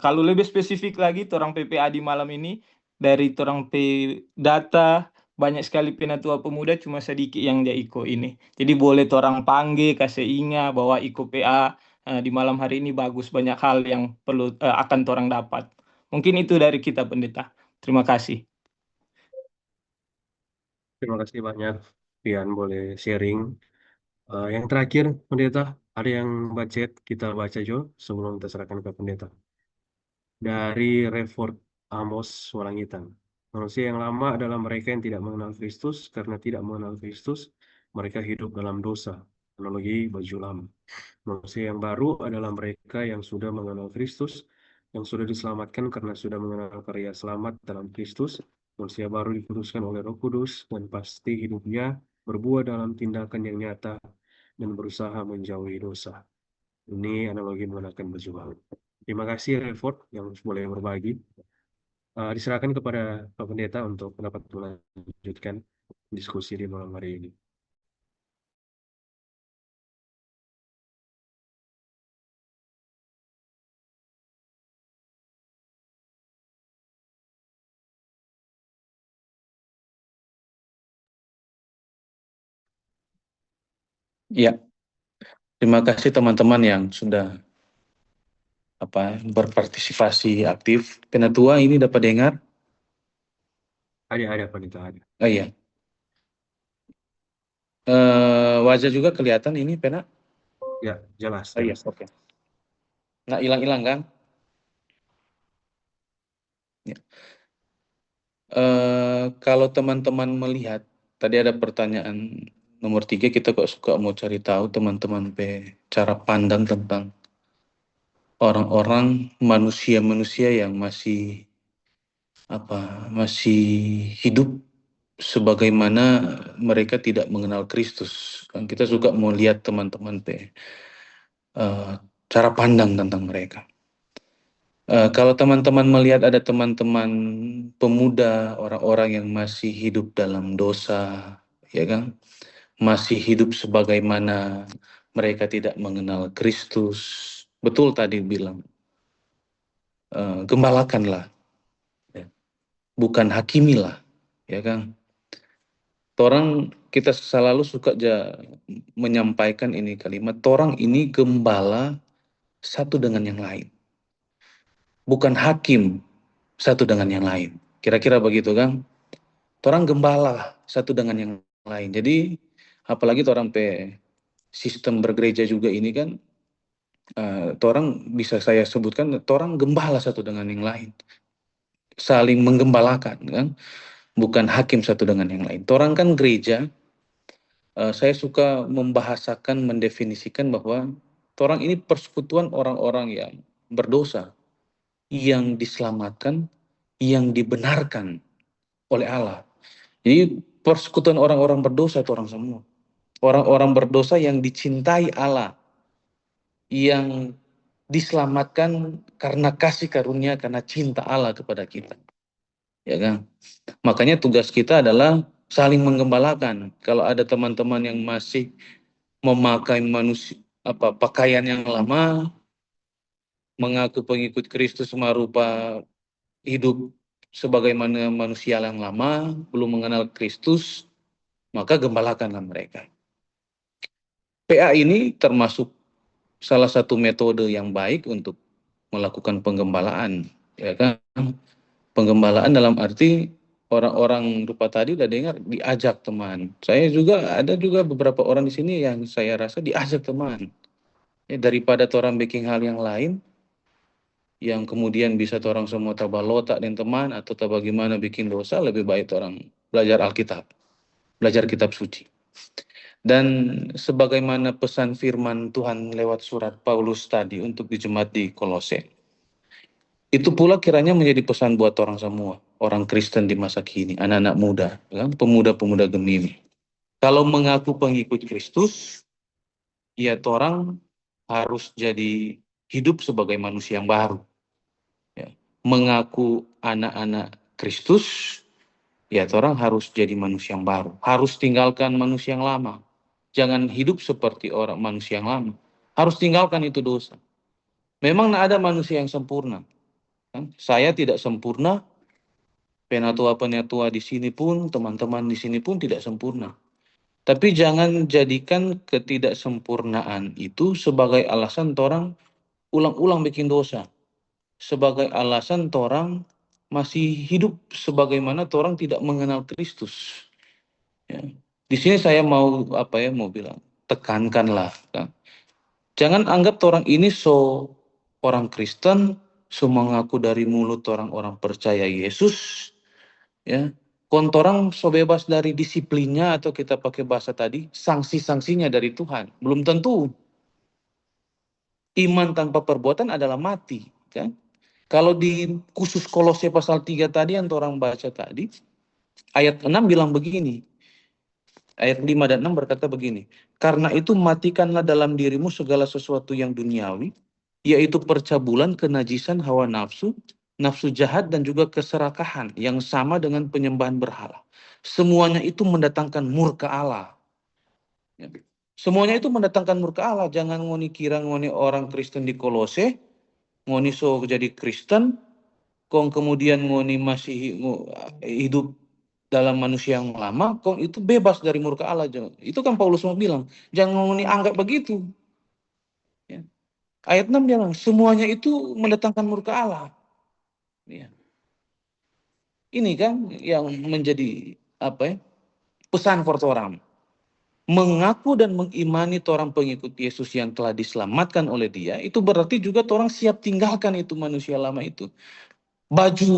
Kalau lebih spesifik lagi, orang PPA di malam ini, dari orang data, banyak sekali penatua pemuda, cuma sedikit yang dia ikut ini. Jadi boleh orang panggil, kasih ingat bahwa ikut PA di malam hari ini bagus, banyak hal yang perlu akan orang dapat. Mungkin itu dari kita pendeta. Terima kasih. Terima kasih banyak, Pian, boleh sharing. Yang terakhir, pendeta, ada yang budget kita baca juga sebelum kita serahkan ke pendeta. Dari Revert Amos Walangitan. Manusia yang lama adalah mereka yang tidak mengenal Kristus. Karena tidak mengenal Kristus, mereka hidup dalam dosa. Analogi baju lama. Manusia yang baru adalah mereka yang sudah mengenal Kristus, yang sudah diselamatkan karena sudah mengenal karya selamat dalam Kristus. Manusia baru dikuduskan oleh Roh Kudus dan pasti hidupnya berbuah dalam tindakan yang nyata dan berusaha menjauhi dosa. Ini analogi mengenakan baju baru. Terima kasih Revert yang boleh berbagi. Diserahkan kepada Pak Pendeta untuk dapat melanjutkan diskusi di malam hari ini. Ya, terima kasih teman-teman yang sudah berpartisipasi aktif. Penatua ini dapat dengar? Ada Pendeta, ada. Oh iya. Wajah juga kelihatan ini, Pena? Ya, jelas. Oh iya, oke. Nggak hilang-hilang kan? Ya. Kalau teman-teman melihat, tadi ada pertanyaan nomor 3, kita kok suka mau cari tahu teman-teman cara pandang tentang orang-orang, manusia-manusia yang masih hidup sebagaimana mereka tidak mengenal Kristus. Kan kita suka mau lihat teman-teman cara pandang tentang mereka. Kalau teman-teman melihat ada teman-teman pemuda, orang-orang yang masih hidup dalam dosa, ya kan, masih hidup sebagaimana mereka tidak mengenal Kristus, betul tadi bilang, gembalakanlah, ya. Bukan hakimilah, ya kan. Kita selalu suka menyampaikan ini kalimat, orang ini gembala satu dengan yang lain, bukan hakim satu dengan yang lain. Kira-kira begitu kan? Orang gembala satu dengan yang lain. Jadi apalagi orang sistem bergereja juga ini kan, orang bisa saya sebutkan, orang gembala satu dengan yang lain, saling menggembalakan kan, bukan hakim satu dengan yang lain. Orang kan gereja, saya suka membahasakan, mendefinisikan bahwa orang ini persekutuan orang-orang yang berdosa, yang diselamatkan, yang dibenarkan oleh Allah. Jadi persekutuan orang-orang berdosa itu orang semua. Orang-orang berdosa yang dicintai Allah, yang diselamatkan karena kasih karunia, karena cinta Allah kepada kita. Ya kan? Makanya tugas kita adalah saling menggembalakan. Kalau ada teman-teman yang masih memakai pakaian yang lama, mengaku pengikut Kristus rupa hidup sebagaimana manusia yang lama, belum mengenal Kristus, maka gembalakanlah mereka. PA ini termasuk salah satu metode yang baik untuk melakukan penggembalaan, ya kan? Penggembalaan dalam arti orang-orang rupa tadi udah dengar, diajak teman. Ada juga beberapa orang di sini yang saya rasa diajak teman. Ya, daripada orang bikin hal yang lain, yang kemudian bisa orang semua tabalotak dan teman, atau bagaimana bikin dosa, lebih baik orang belajar Alkitab, belajar kitab suci. Dan sebagaimana pesan firman Tuhan lewat surat Paulus tadi untuk di jemaat di Kolose, itu pula kiranya menjadi pesan buat orang semua, orang Kristen di masa kini, anak-anak muda, kan? Pemuda-pemuda Gemini. Kalau mengaku pengikut Kristus, ya orang harus jadi hidup sebagai manusia yang baru. Ya. Mengaku anak-anak Kristus, ya orang harus jadi manusia yang baru. Harus tinggalkan manusia yang lama. Jangan hidup seperti orang manusia yang lama. Harus tinggalkan itu dosa. Memang tidak ada manusia yang sempurna. Kan? Saya tidak sempurna. Penatua-penatua di sini pun, teman-teman di sini pun tidak sempurna. Tapi jangan jadikan ketidaksempurnaan itu sebagai alasan orang ulang-ulang bikin dosa. Sebagai alasan orang masih hidup sebagaimana orang tidak mengenal Kristus. Ya. Di sini saya mau bilang, tekankanlah. Kan? Jangan anggap orang ini orang Kristen, mengaku dari mulut orang-orang percaya Yesus, ya. Kontorang bebas dari disiplinnya, atau kita pakai bahasa tadi, sanksi-sanksinya dari Tuhan. Belum tentu. Iman tanpa perbuatan adalah mati, kan? Kalau di khusus Kolose pasal 3 tadi yang orang baca tadi, ayat 6 bilang begini. Ayat 5 dan 6 berkata begini, karena itu matikanlah dalam dirimu segala sesuatu yang duniawi, yaitu percabulan, kenajisan, hawa nafsu, nafsu jahat, dan juga keserakahan yang sama dengan penyembahan berhala. Semuanya itu mendatangkan murka Allah. Ya. Semuanya itu mendatangkan murka Allah. Jangan kira orang Kristen di Kolose, ngoni jadi Kristen, kong kemudian ngoni masih hidup dalam manusia yang lama, kong itu bebas dari murka Allah. Itu kan Paulus mau bilang, jangan anggap begitu. Ya. Ayat 6 bilang, semuanya itu mendatangkan murka Allah. Ya. Ini kan yang menjadi pesan for orang. Mengaku dan mengimani orang pengikut Yesus yang telah diselamatkan oleh Dia, itu berarti juga orang siap tinggalkan itu manusia lama itu. Baju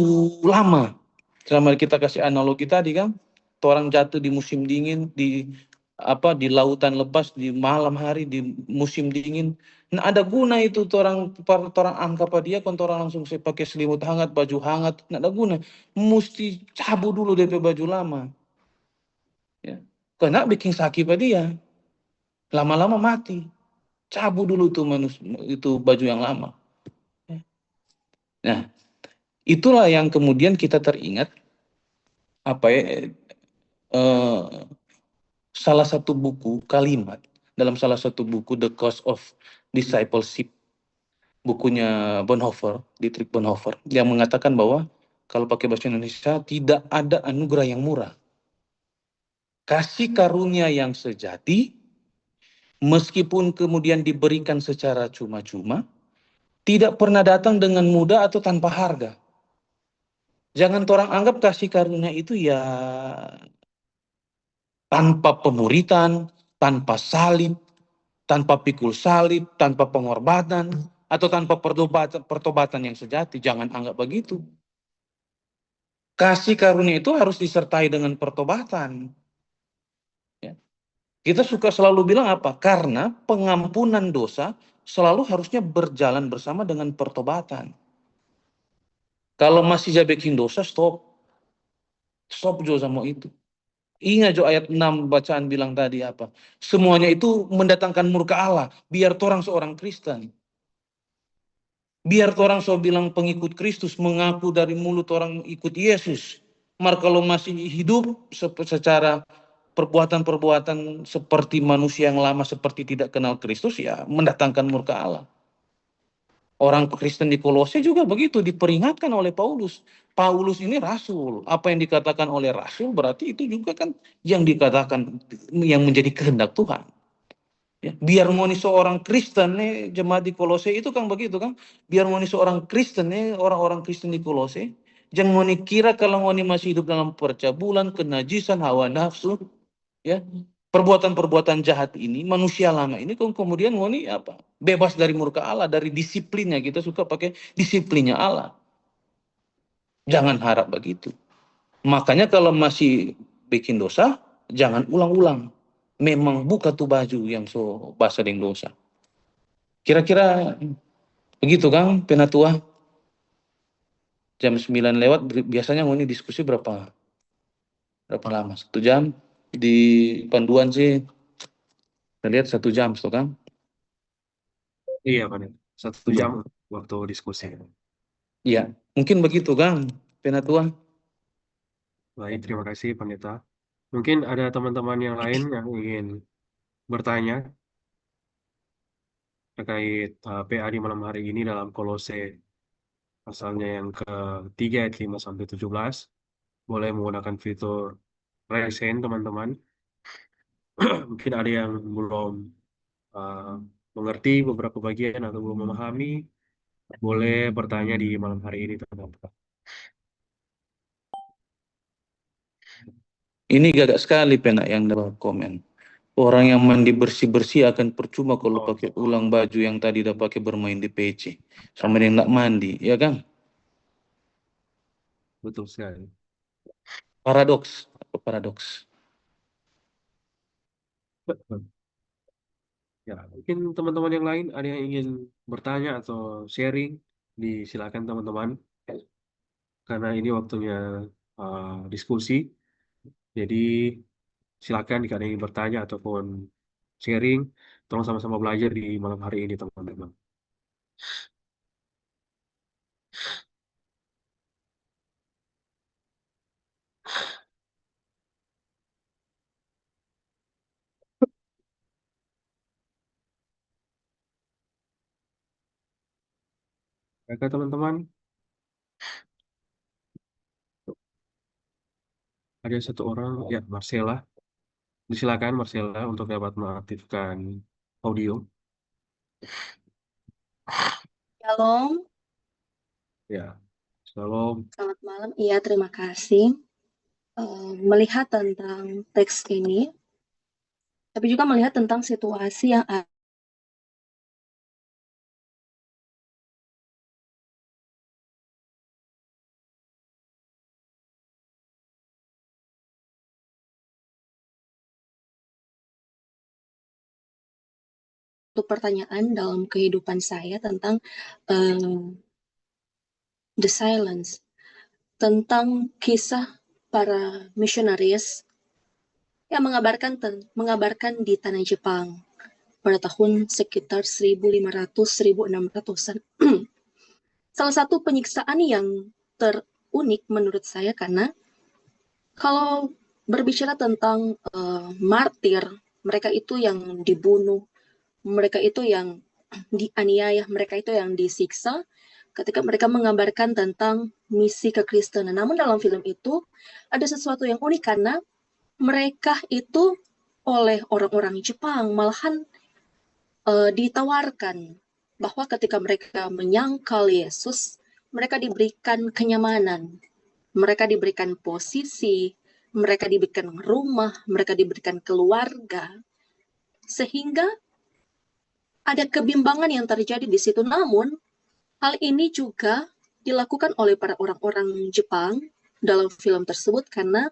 lama. Selama kita kasih analogi tadi kan, orang jatuh di musim dingin, di lautan lepas, di malam hari, di musim dingin. Nah, ada guna itu orang angkat dia, orang langsung saya pakai selimut hangat, baju hangat, nah ada guna. Mesti cabut dulu DP baju lama. Ya. Karena bikin sakit pada dia. Lama-lama mati. Cabut dulu itu baju yang lama. Nah, itulah yang kemudian kita teringat apa ya, salah satu buku kalimat dalam salah satu buku The Cost of Discipleship, bukunya Bonhoeffer, Dietrich Bonhoeffer, yang mengatakan bahwa kalau pakai bahasa Indonesia, tidak ada anugerah yang murah. Kasih karunia yang sejati, meskipun kemudian diberikan secara cuma-cuma, tidak pernah datang dengan mudah atau tanpa harga. Jangan orang anggap kasih karunia itu ya tanpa pemuritan, tanpa salib, tanpa pikul salib, tanpa pengorbanan, atau tanpa pertobatan yang sejati. Jangan anggap begitu. Kasih karunia itu harus disertai dengan pertobatan. Ya. Kita suka selalu bilang apa? Karena pengampunan dosa selalu harusnya berjalan bersama dengan pertobatan. Kalau masih bikin dosa, stop. Stop jo sama itu. Ingat jo ayat 6 bacaan bilang tadi apa? Semuanya itu mendatangkan murka Allah. Biar orang seorang Kristen. Biar orang so bilang pengikut Kristus, mengaku dari mulut orang ikut Yesus. Mar kalau masih hidup secara perbuatan-perbuatan seperti manusia yang lama, seperti tidak kenal Kristus, ya mendatangkan murka Allah. Orang Kristen di Kolose juga begitu, diperingatkan oleh Paulus. Paulus ini rasul. Apa yang dikatakan oleh rasul berarti itu juga kan yang dikatakan, yang menjadi kehendak Tuhan. Ya, biar ngoni seorang Kristen nih, jemaat di Kolose itu kan begitu kan, biar ngoni seorang Kristen nih, orang-orang Kristen di Kolose, jangan ngoni kira kalau ngoni masih hidup dalam percabulan, kenajisan, hawa nafsu, ya, perbuatan-perbuatan jahat ini, manusia lama ini, kemudian ngoni apa, bebas dari murka Allah, dari disiplinnya. Kita suka pakai disiplinnya Allah. Jangan harap begitu. Makanya kalau masih bikin dosa, jangan ulang-ulang. Memang buka tuh baju yang so basah dengan dosa. Kira-kira begitu Kang, penatua. Jam 9 lewat, biasanya ngoni diskusi berapa lama? 1 jam? Di panduan sih, kita lihat 1 jam, so Kang? Iya, Pak. 1 Iya. jam waktu diskusi. Iya, mungkin begitu Kang, penatua. Baik, terima kasih Pendeta. Mungkin ada teman-teman yang lain yang ingin bertanya terkait PA di malam hari ini dalam Kolose pasalnya yang ke-3 ayat 5 sampai 17. Boleh menggunakan fitur raise hand teman-teman. Mungkin ada yang belum uh, mengerti beberapa bagian atau belum memahami, boleh bertanya di malam hari ini teman-teman. Ini gagak sekali penak yang dapat komen. Orang yang mandi bersih-bersih akan percuma kalau Oh, pakai ulang baju yang tadi udah pakai bermain di PC. Sama yang nggak mandi, ya kan? betul sekali. Paradoks. Apa paradoks? Ya, mungkin teman-teman yang lain ada yang ingin bertanya atau sharing, disilakan teman-teman. Karena ini waktunya diskusi, jadi silakan jika ada yang ingin bertanya ataupun sharing, tolong sama-sama belajar di malam hari ini teman-teman. Baiklah teman-teman, ada satu orang, ya Marcella. Silakan Marcella untuk dapat mengaktifkan audio. Shalom, Ya, shalom. selamat malam. Iya, terima kasih. Melihat tentang teks ini, tapi juga melihat tentang situasi yang ada satu pertanyaan dalam kehidupan saya tentang the silence, tentang kisah para misionaris yang mengabarkan di tanah Jepang. pada tahun sekitar 1500-1600-an. Salah satu penyiksaan yang terunik menurut saya karena kalau berbicara tentang martir, mereka itu yang dibunuh, mereka itu yang dianiaya, mereka itu yang disiksa ketika mereka menggambarkan tentang misi kekristenan. Namun dalam film itu ada sesuatu yang unik karena mereka itu oleh orang-orang Jepang malahan ditawarkan bahwa ketika mereka menyangkal Yesus, mereka diberikan kenyamanan, mereka diberikan posisi, mereka diberikan rumah, mereka diberikan keluarga, sehingga ada kebimbangan yang terjadi di situ. Namun, hal ini juga dilakukan oleh para orang-orang Jepang dalam film tersebut karena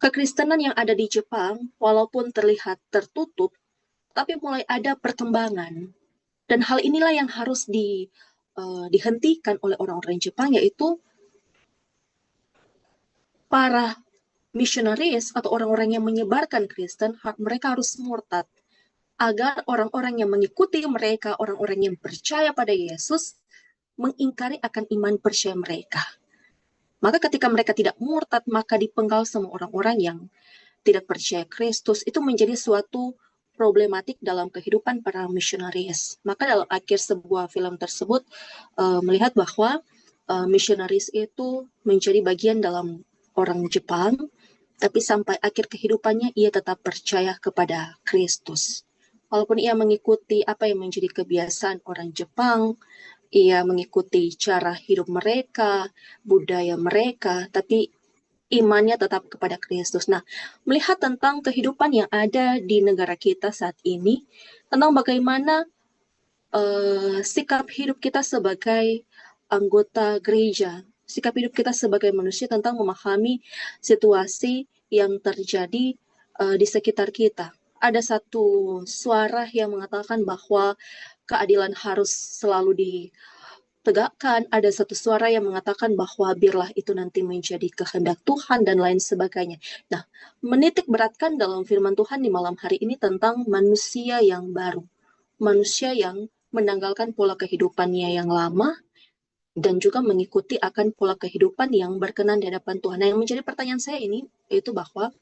kekristenan yang ada di Jepang, walaupun terlihat tertutup, tapi mulai ada perkembangan. Dan hal inilah yang harus dihentikan oleh orang-orang Jepang, yaitu para misionaris atau orang-orang yang menyebarkan Kristen, mereka harus murtad. Agar orang-orang yang mengikuti mereka, orang-orang yang percaya pada Yesus, mengingkari akan iman percaya mereka. Maka ketika mereka tidak murtad, maka dipenggal sama orang-orang yang tidak percaya Kristus. Itu menjadi suatu problematik dalam kehidupan para misionaris. Maka dalam akhir sebuah film tersebut melihat bahwa misionaris itu menjadi bagian dalam orang Jepang, tapi sampai akhir kehidupannya ia tetap percaya kepada Kristus. Walaupun ia mengikuti apa yang menjadi kebiasaan orang Jepang, ia mengikuti cara hidup mereka, budaya mereka, tapi imannya tetap kepada Kristus. Nah, melihat tentang kehidupan yang ada di negara kita saat ini, tentang bagaimana sikap hidup kita sebagai anggota gereja, sikap hidup kita sebagai manusia tentang memahami situasi yang terjadi di sekitar kita. Ada satu suara yang mengatakan bahwa keadilan harus selalu ditegakkan, ada satu suara yang mengatakan bahwa biarlah itu nanti menjadi kehendak Tuhan dan lain sebagainya. Nah, menitik beratkan dalam firman Tuhan di malam hari ini tentang manusia yang baru, manusia yang menanggalkan pola kehidupannya yang lama dan juga mengikuti akan pola kehidupan yang berkenan di hadapan Tuhan. Nah, yang menjadi pertanyaan saya ini yaitu bahwa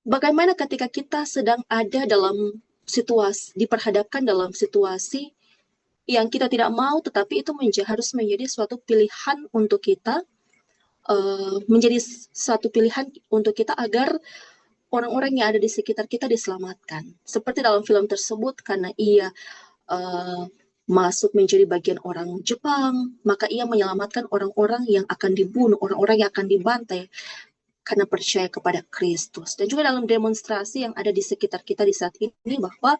bagaimana ketika kita sedang ada dalam situasi, diperhadapkan dalam situasi yang kita tidak mau, tetapi itu harus menjadi suatu pilihan untuk kita, menjadi satu pilihan untuk kita agar orang-orang yang ada di sekitar kita diselamatkan. Seperti dalam film tersebut, karena ia masuk menjadi bagian orang Jepang, maka ia menyelamatkan orang-orang yang akan dibunuh, orang-orang yang akan dibantai karena percaya kepada Kristus. Dan juga dalam demonstrasi yang ada di sekitar kita di saat ini, bahwa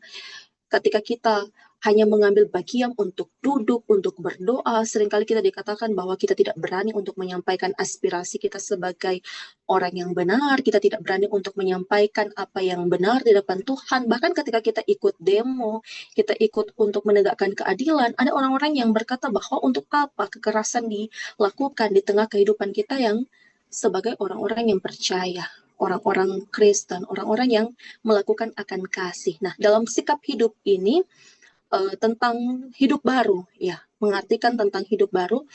ketika kita hanya mengambil bagian untuk duduk, untuk berdoa, seringkali kita dikatakan bahwa kita tidak berani untuk menyampaikan aspirasi kita sebagai orang yang benar, kita tidak berani untuk menyampaikan apa yang benar di depan Tuhan. Bahkan ketika kita ikut demo, kita ikut untuk menegakkan keadilan, ada orang-orang yang berkata bahwa untuk apa kekerasan dilakukan di tengah kehidupan kita yang sebagai orang-orang yang percaya, orang-orang Kristen, orang-orang yang melakukan akan kasih. Nah, dalam sikap hidup ini, tentang hidup baru, ya, mengartikan tentang hidup baru,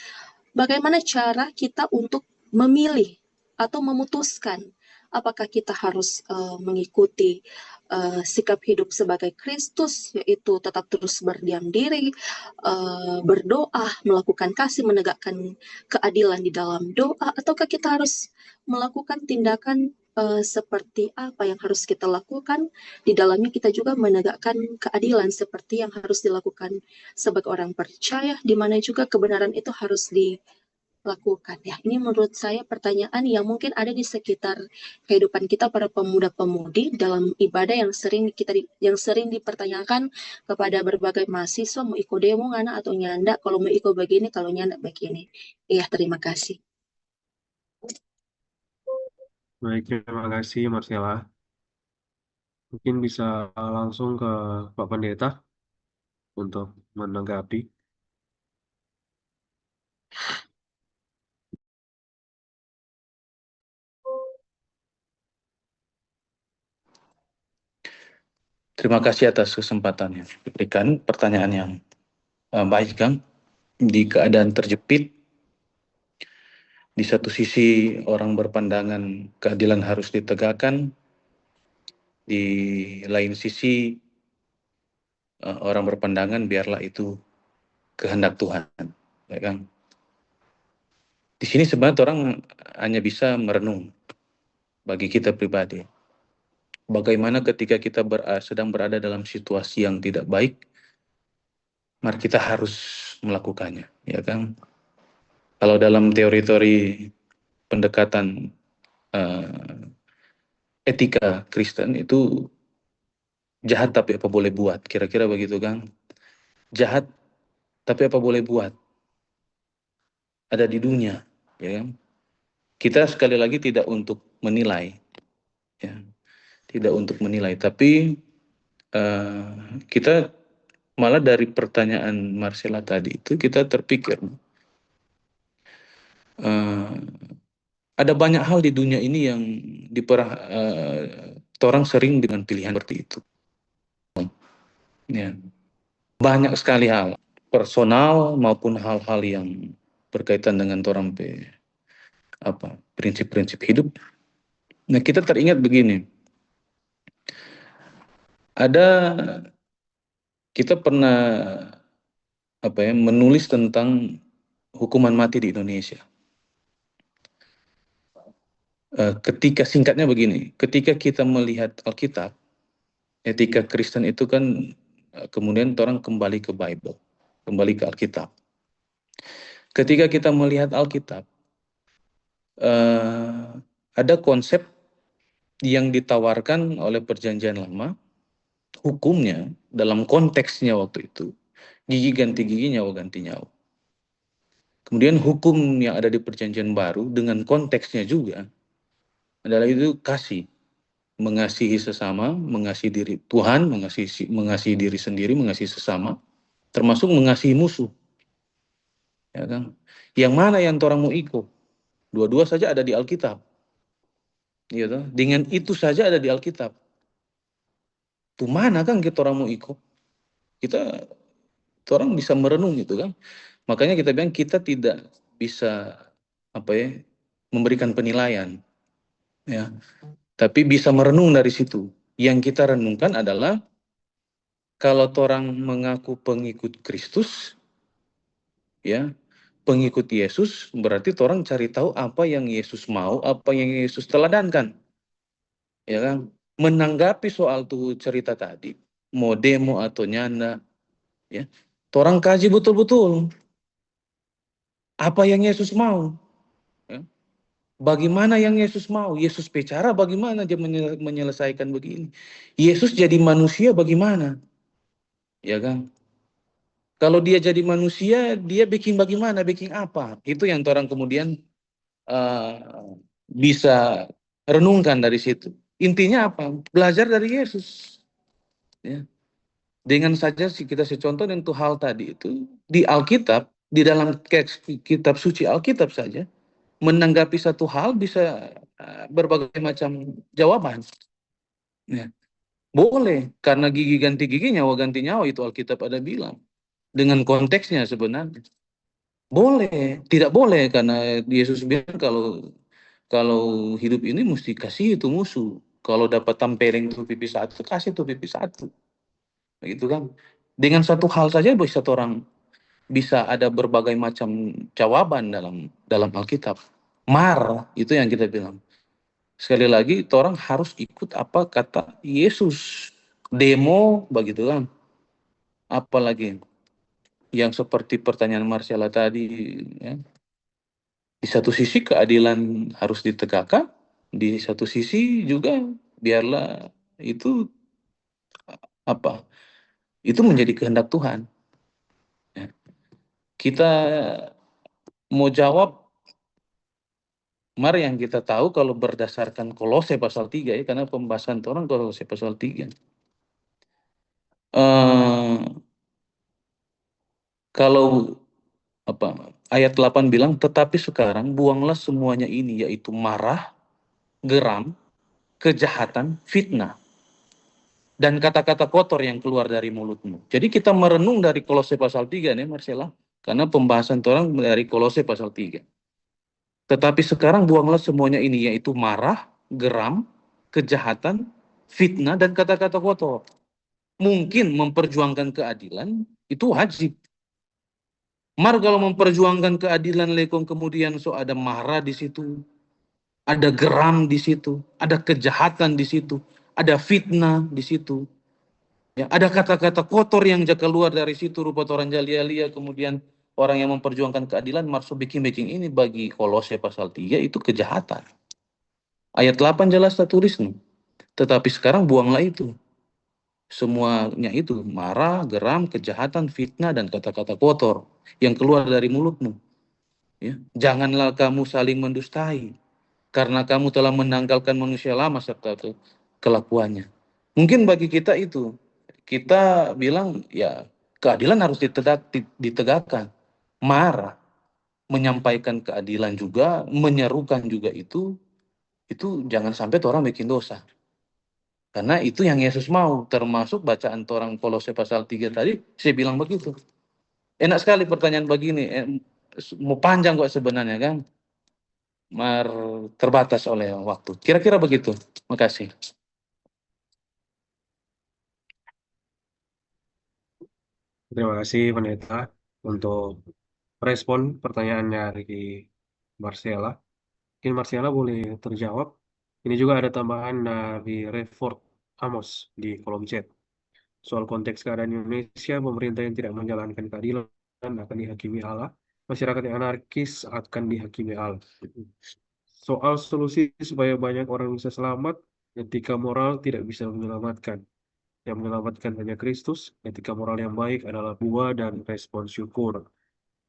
bagaimana cara kita untuk memilih atau memutuskan apakah kita harus mengikuti sikap hidup sebagai Kristus, yaitu tetap terus berdiam diri, berdoa, melakukan kasih, menegakkan keadilan di dalam doa, ataukah kita harus melakukan tindakan seperti apa yang harus kita lakukan, di dalamnya kita juga menegakkan keadilan seperti yang harus dilakukan sebagai orang percaya, di mana juga kebenaran itu harus dilakukan. Ya, ini menurut saya pertanyaan yang mungkin ada di sekitar kehidupan kita para pemuda-pemudi dalam ibadah yang sering dipertanyakan kepada berbagai mahasiswa, mau ikut demo ngana atau nyanda, kalau mau ikut begini, kalau nyanda begini. Iya, terima kasih. Baik, terima kasih Marcella. Mungkin bisa langsung ke Pak Pendeta untuk menanggapi. Terima kasih atas kesempatan yang diberikan. Pertanyaan yang baik, Kang. Di keadaan terjepit, di satu sisi orang berpandangan keadilan harus ditegakkan, di lain sisi orang berpandangan biarlah itu kehendak Tuhan, ya kan? Di sini sebenarnya orang hanya bisa merenung bagi kita pribadi. Bagaimana ketika kita sedang berada dalam situasi yang tidak baik, mari kita harus melakukannya, ya kan? Kalau dalam teori-teori pendekatan etika Kristen itu jahat tapi apa boleh buat, kira-kira begitu kan? Jahat tapi apa boleh buat? Ada di dunia, ya kan? Kita sekali lagi tidak untuk menilai, ya, tidak untuk menilai, tapi kita malah dari pertanyaan Marcella tadi itu kita terpikir ada banyak hal di dunia ini yang orang sering dengan pilihan seperti itu. Ya. Banyak sekali hal, personal maupun hal-hal yang berkaitan dengan orang prinsip-prinsip hidup. Nah, kita teringat begini. Kita pernah menulis tentang hukuman mati di Indonesia. Singkatnya begini, ketika kita melihat Alkitab, etika Kristen itu kan kemudian orang kembali ke Bible, kembali ke Alkitab. Ketika kita melihat Alkitab, ada konsep yang ditawarkan oleh Perjanjian Lama, hukumnya dalam konteksnya waktu itu, gigi ganti gigi, nyawa ganti nyawa. Kemudian hukum yang ada di Perjanjian Baru dengan konteksnya juga adalah itu kasih, mengasihi sesama, mengasihi diri Tuhan, mengasihi diri sendiri, mengasihi sesama, termasuk mengasihi musuh. Ya kan? Yang mana yang orang mau ikut? Dua-dua saja ada di Alkitab. Gitu. Dengan itu saja ada di Alkitab. Tuh mana kan kita orang mau ikut? Kita orang bisa merenung gitu kan. Makanya kita bilang kita tidak bisa memberikan penilaian. Ya. Tapi bisa merenung dari situ. Yang kita renungkan adalah kalau orang mengaku pengikut Kristus, ya, pengikut Yesus, berarti orang cari tahu apa yang Yesus mau, apa yang Yesus teladankan. Ya kan? Menanggapi soal tuh cerita tadi, mau demo atau nyanda, ya. Orang kaji betul-betul apa yang Yesus mau. Ya. Bagaimana yang Yesus mau? Yesus bicara bagaimana dia menyelesaikan begini? Yesus jadi manusia bagaimana? Ya kan? Kalau dia jadi manusia, dia bikin bagaimana? Bikin apa? Itu yang orang kemudian bisa renungkan dari situ. Intinya apa? Belajar dari Yesus. Ya. Dengan saja kita contoh dengan hal tadi itu di Alkitab, di dalam kitab suci Alkitab saja, menanggapi satu hal bisa berbagai macam jawaban. Ya. Boleh, karena gigi ganti gigi, nyawa ganti nyawa, itu Alkitab ada bilang. Dengan konteksnya sebenarnya. Boleh, tidak boleh, karena Yesus bilang kalau hidup ini mesti kasih itu musuh. Kalau dapat tempeleng itu pipi satu, kasih itu pipi satu. Begitu kan. Dengan satu hal saja orang bisa ada berbagai macam jawaban dalam Alkitab. Itu yang kita bilang. Sekali lagi, orang harus ikut apa kata Yesus. Demo, begitu kan. Apalagi yang seperti pertanyaan Marcella tadi, ya. Di satu sisi keadilan harus ditegakkan, di satu sisi juga biarlah itu itu menjadi kehendak Tuhan. Ya. Kita mau jawab, mari yang kita tahu kalau berdasarkan Kolose pasal 3, ya, karena pembahasan orang Kolose pasal 3. Kalau ayat 8 bilang, tetapi sekarang buanglah semuanya ini, yaitu marah, geram, kejahatan, fitnah. dan kata-kata kotor yang keluar dari mulutmu. Jadi kita merenung dari Kolose pasal 3 nih Marcella, karena pembahasan orang dari Kolose pasal 3. Tetapi sekarang buanglah semuanya ini, yaitu marah, geram, kejahatan, fitnah, dan kata-kata kotor. Mungkin memperjuangkan keadilan itu wajib. Mar kalau memperjuangkan keadilan lekong kemudian so ada marah di situ, ada geram di situ, ada kejahatan di situ, ada fitnah di situ. Ya, ada kata-kata kotor yang jaka keluar dari situ rupa orang jalia-lia, kemudian orang yang memperjuangkan keadilan maksud bikin-bikin ini bagi Kolose pasal 3 itu kejahatan. Ayat 8 jelas tertulis nih. Tetapi sekarang buanglah itu. Semuanya itu marah, geram, kejahatan, fitnah, dan kata-kata kotor yang keluar dari mulutmu. Ya. Janganlah kamu saling mendustai, karena kamu telah menanggalkan manusia lama serta kelakuannya. Mungkin bagi kita itu, kita bilang ya keadilan harus ditegakkan. Marah, menyampaikan keadilan juga, menyerukan juga itu jangan sampai orang bikin dosa. Karena itu yang Yesus mau, termasuk bacaan orang Kolose pasal 3 tadi, saya bilang begitu. Enak sekali pertanyaan begini, mau panjang kok sebenarnya kan, terbatas oleh waktu. Kira-kira begitu. Makasih. Terima kasih Pendeta untuk respon pertanyaan dari Marcella. Mungkin Marcella boleh terjawab. Ini juga ada tambahan dari Redford Amos di kolom chat. Soal konteks keadaan Indonesia, pemerintah yang tidak menjalankan keadilan akan dihakimi Allah. Masyarakat yang anarkis akan dihakimi Allah. Soal solusi supaya banyak orang bisa selamat, etika moral tidak bisa menyelamatkan. Yang menyelamatkan hanya Kristus, etika moral yang baik adalah buah dan respon syukur.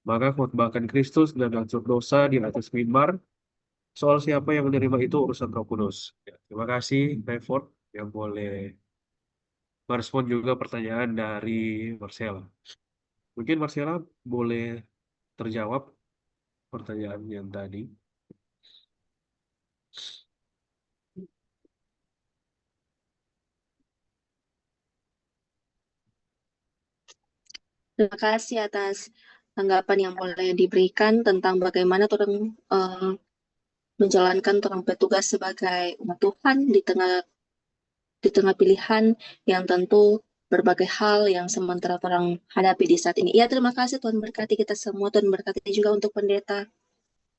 Maka khotbahkan Kristus dan langsung dosa di atas mimbar. Soal siapa yang menerima itu urusan Roh Kudus. Ya, terima kasih, Rayford, yang boleh merespon juga pertanyaan dari Marcella. Mungkin Marcella boleh terjawab pertanyaan yang tadi. Terima kasih atas tanggapan yang boleh diberikan tentang bagaimana orang menjalankan orang petugas sebagai umat Tuhan di tengah pilihan yang tentu berbagai hal yang sementara orang hadapi di saat ini. Ya, terima kasih, Tuhan berkati kita semua. Tuhan berkati juga untuk pendeta.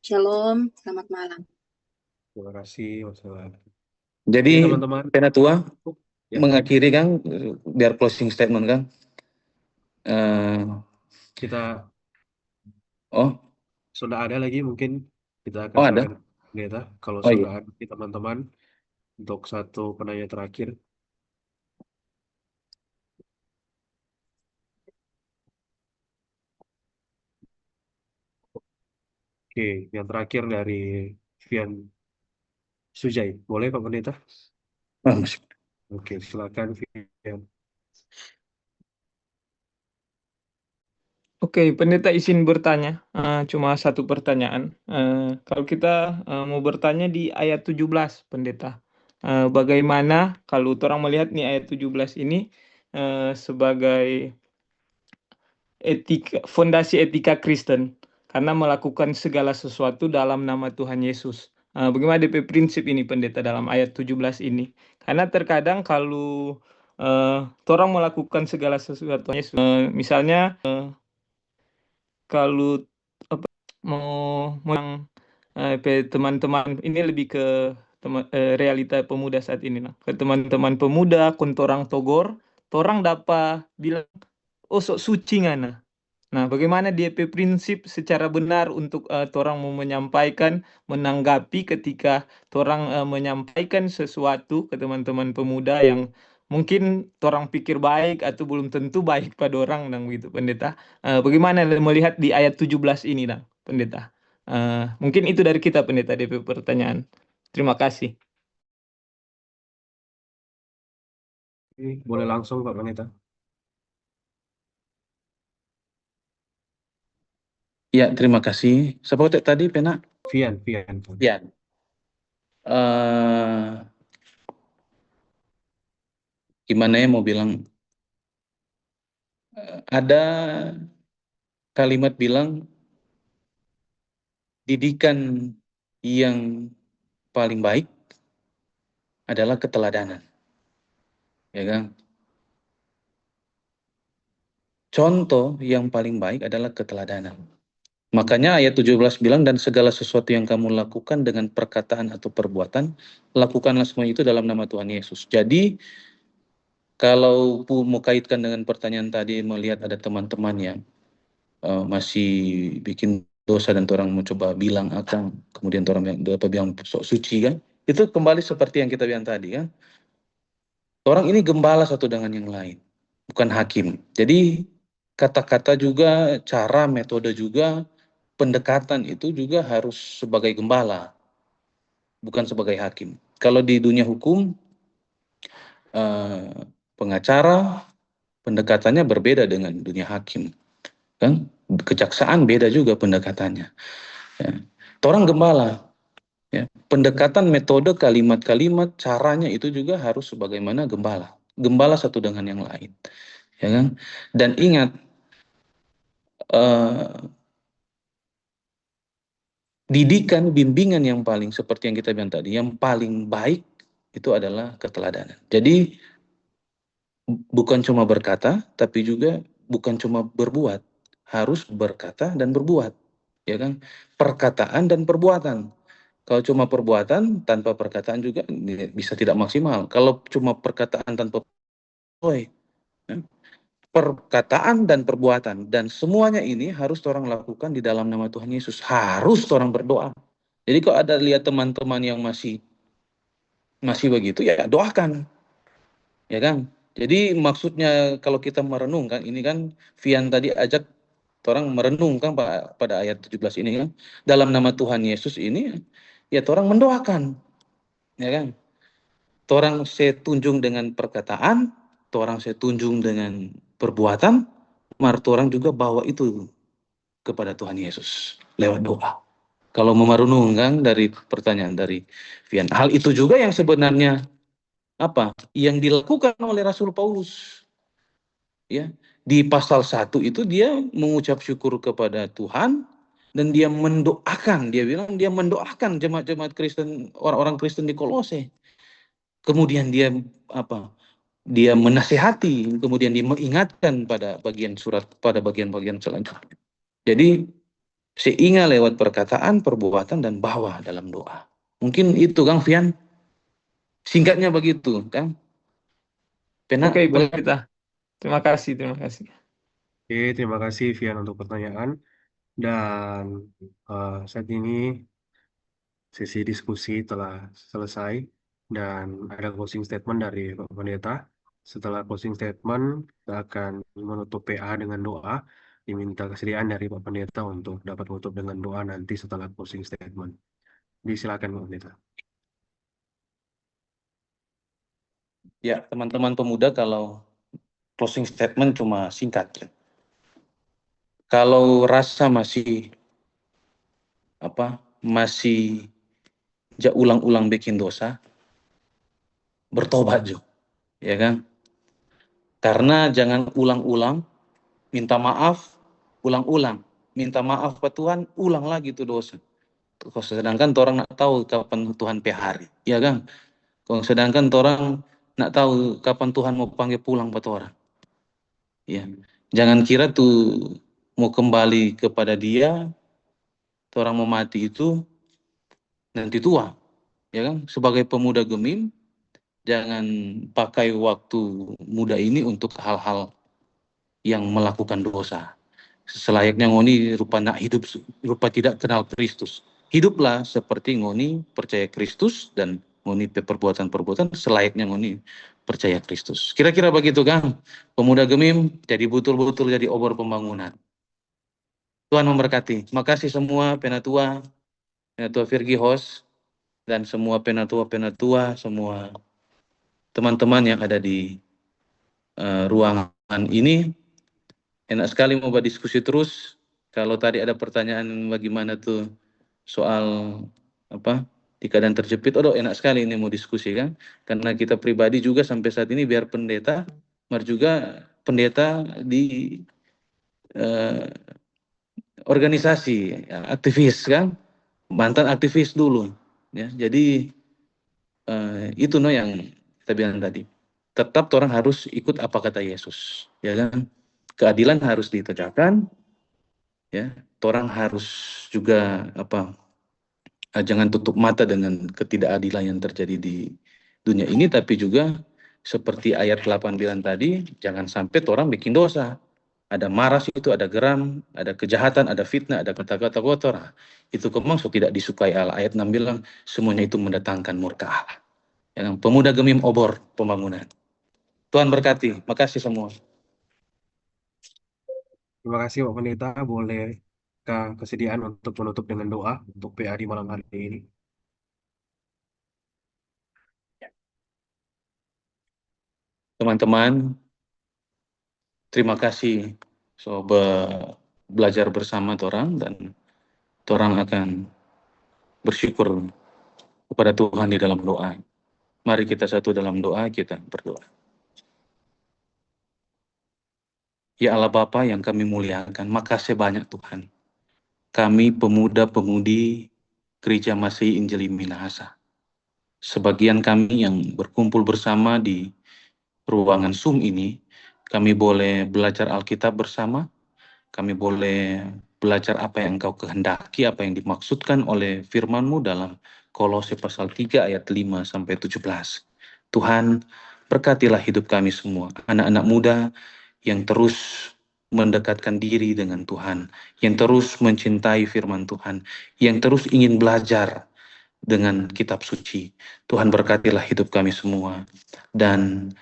Shalom, selamat malam. Terima kasih, Marcella. Jadi, Oke, teman-teman. Penatua, Ya, mengakhiri kan, biar closing statement kan. kita Oh, sudah ada lagi mungkin kita akan ada. serahkan ke pendeta kalau Oh sudah iya. ada teman-teman untuk satu penanya terakhir. Oke, yang terakhir dari Vian Sujai. Boleh Pak Pendeta? Mas. Oke, silakan Vian. Oke, pendeta izin bertanya, cuma satu pertanyaan. Kalau kita mau bertanya di ayat 17, pendeta, bagaimana kalau orang melihat nih ayat 17 ini sebagai fondasi etika Kristen, karena melakukan segala sesuatu dalam nama Tuhan Yesus. Bagaimana DP prinsip ini pendeta dalam ayat 17 ini? Karena terkadang kalau orang melakukan segala sesuatu Yesus, misalnya kalau mau teman-teman ini lebih ke realita pemuda saat ini nah. Ke teman-teman pemuda kontorang togor, torang dapat bilang oh sok suci ngana. Nah, bagaimana DP prinsip secara benar untuk torang mau menyampaikan, menanggapi ketika torang menyampaikan sesuatu ke teman-teman pemuda yang mungkin torang pikir baik atau belum tentu baik pada orang, nang gitu, pendeta. Bagaimana melihat di ayat 17 ini, nang, pendeta? Mungkin itu dari kita, pendeta, DP pertanyaan. Terima kasih. Oke, boleh langsung Pak Pendeta. Ya, terima kasih. Siapa tadi, Pena? Vian. Ya. gimana ya mau bilang, ada kalimat bilang didikan yang paling baik adalah keteladanan, ya kan? Contoh yang paling baik adalah keteladanan. Makanya ayat 17 bilang, dan segala sesuatu yang kamu lakukan dengan perkataan atau perbuatan, lakukanlah semua itu dalam nama Tuhan Yesus. Jadi, kalau mau kaitkan dengan pertanyaan tadi, melihat ada teman-teman yang masih bikin dosa dan orang mau coba bilang akan, kemudian orang bilang sok suci kan, itu kembali seperti yang kita bilang tadi kan, orang ini gembala satu dengan yang lain, bukan hakim. Jadi kata-kata juga, cara, metode juga, pendekatan itu juga harus sebagai gembala, bukan sebagai hakim. Kalau di dunia hukum, pengacara pendekatannya berbeda dengan dunia hakim, kan? Kejaksaan beda juga pendekatannya. Ya. Orang gembala, ya. Pendekatan, metode, kalimat-kalimat, caranya itu juga harus sebagaimana gembala. Gembala satu dengan yang lain, ya kan? Dan ingat, didikan, bimbingan yang paling seperti yang kita bilang tadi, yang paling baik itu adalah keteladanan. Jadi bukan cuma berkata, tapi juga bukan cuma berbuat, harus berkata dan berbuat, ya kan? Perkataan dan perbuatan. Kalau cuma perbuatan tanpa perkataan juga bisa tidak maksimal. Kalau cuma perkataan tanpa perkataan dan perbuatan, dan semuanya ini harus orang lakukan di dalam nama Tuhan Yesus. Harus orang berdoa. Jadi kalau ada lihat teman-teman yang masih begitu, ya doakan, ya kan? Jadi maksudnya kalau kita merenungkan, ini kan Vian tadi ajak orang merenungkan pada ayat 17 ini kan, dalam nama Tuhan Yesus ini, ya orang mendoakan, ya kan? Orang saya tunjung dengan perkataan, orang saya tunjung dengan perbuatan, orang juga bawa itu kepada Tuhan Yesus lewat doa. Kalau merenungkan dari pertanyaan dari Vian, hal itu juga yang sebenarnya apa? Yang dilakukan oleh Rasul Paulus. Ya, di pasal 1 itu dia mengucap syukur kepada Tuhan dan dia mendoakan, dia bilang dia mendoakan jemaat-jemaat Kristen, orang-orang Kristen di Kolose. Kemudian dia apa? Dia menasihati, kemudian dia mengingatkan pada bagian surat, pada bagian-bagian selanjutnya. Jadi seingat lewat perkataan, perbuatan, dan bawa dalam doa. Mungkin itu Kang Vian, singkatnya begitu Kang. Pena, Oke, boleh? Pendeta. Terima kasih, terima kasih. Oke, terima kasih Vian untuk pertanyaan. Dan saat ini sesi diskusi telah selesai dan ada closing statement dari Pak Pendeta. Setelah closing statement, kita akan menutup PA dengan doa. Diminta kesediaan dari Pak Pendeta untuk dapat menutup dengan doa nanti setelah closing statement. Disilakan Pak Pendeta. Ya, teman-teman pemuda, kalau closing statement cuma singkat. Kalau rasa masih ulang-ulang bikin dosa, bertobat juga, ya kan? Karena jangan ulang-ulang minta maaf, ulang-ulang minta maaf ke Tuhan, ulang lagi tuh dosa. Sedangkan orang nak tahu kapan Tuhan hari, ya kan? Sedangkan orang nak tahu kapan Tuhan mau panggil pulang buat orang. Ya, jangan kira tuh mau kembali kepada Dia, orang mau mati itu nanti tua, ya kan? Sebagai pemuda gemim, jangan pakai waktu muda ini untuk hal-hal yang melakukan dosa. Selayaknya ngoni rupa nak hidup, rupa tidak kenal Kristus. Hiduplah seperti ngoni percaya Kristus, dan ngoni perbuatan-perbuatan selayaknya ngoni percaya Kristus. Kira-kira begitu Kang. Pemuda gemim jadi betul-betul jadi obor pembangunan. Tuhan memberkati. Makasih semua penatua Virgi host, dan semua penatua, semua teman-teman yang ada di ruangan ini. Enak sekali mau berdiskusi terus. Kalau tadi ada pertanyaan bagaimana tuh soal di keadaan terjepit, aduh enak sekali ini mau diskusi kan, karena kita pribadi juga sampai saat ini biar pendeta, mari juga pendeta di organisasi, ya, aktivis kan, mantan aktivis dulu, ya. Jadi itu yang kita bilang tadi. Tetap orang harus ikut apa kata Yesus, ya kan? Keadilan harus ditegakkan, ya. Orang harus juga jangan tutup mata dengan ketidakadilan yang terjadi di dunia ini, tapi juga seperti ayat 8 tadi, jangan sampai orang bikin dosa. Ada maras itu, ada geram, ada kejahatan, ada fitnah, ada kata-kata kotor. Nah, itu maksud tidak disukai Allah. Ayat 6 bilang, semuanya itu mendatangkan murka Allah. Yang pemuda gemim obor pembangunan. Tuhan berkati. Makasih semua. Terima kasih Pak Pendeta, boleh kesediaan untuk menutup dengan doa untuk PA di malam hari ini. Teman-teman, terima kasih belajar bersama orang, dan orang akan bersyukur kepada Tuhan di dalam doa. Mari kita satu dalam doa, kita berdoa. Ya Allah Bapa yang kami muliakan, makasih banyak Tuhan. Kami pemuda-pemudi Gereja Masehi Injili Minahasa. Sebagian kami yang berkumpul bersama di ruangan Zoom ini, kami boleh belajar Alkitab bersama, kami boleh belajar apa yang Engkau kehendaki, apa yang dimaksudkan oleh firman-Mu dalam Kolose pasal 3 ayat 5 sampai 17. Tuhan, berkatilah hidup kami semua, anak-anak muda yang terus mendekatkan diri dengan Tuhan, yang terus mencintai firman Tuhan, yang terus ingin belajar dengan kitab suci. Tuhan, berkatilah hidup kami semua, dan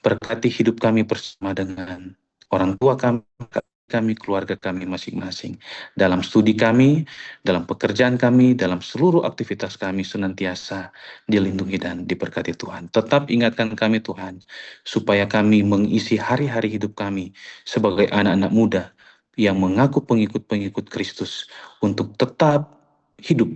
berkati hidup kami bersama dengan orang tua kami, keluarga kami masing-masing. Dalam studi kami, dalam pekerjaan kami, dalam seluruh aktivitas kami senantiasa dilindungi dan diberkati Tuhan. Tetap ingatkan kami Tuhan, supaya kami mengisi hari-hari hidup kami sebagai anak-anak muda yang mengaku pengikut-pengikut Kristus untuk tetap hidup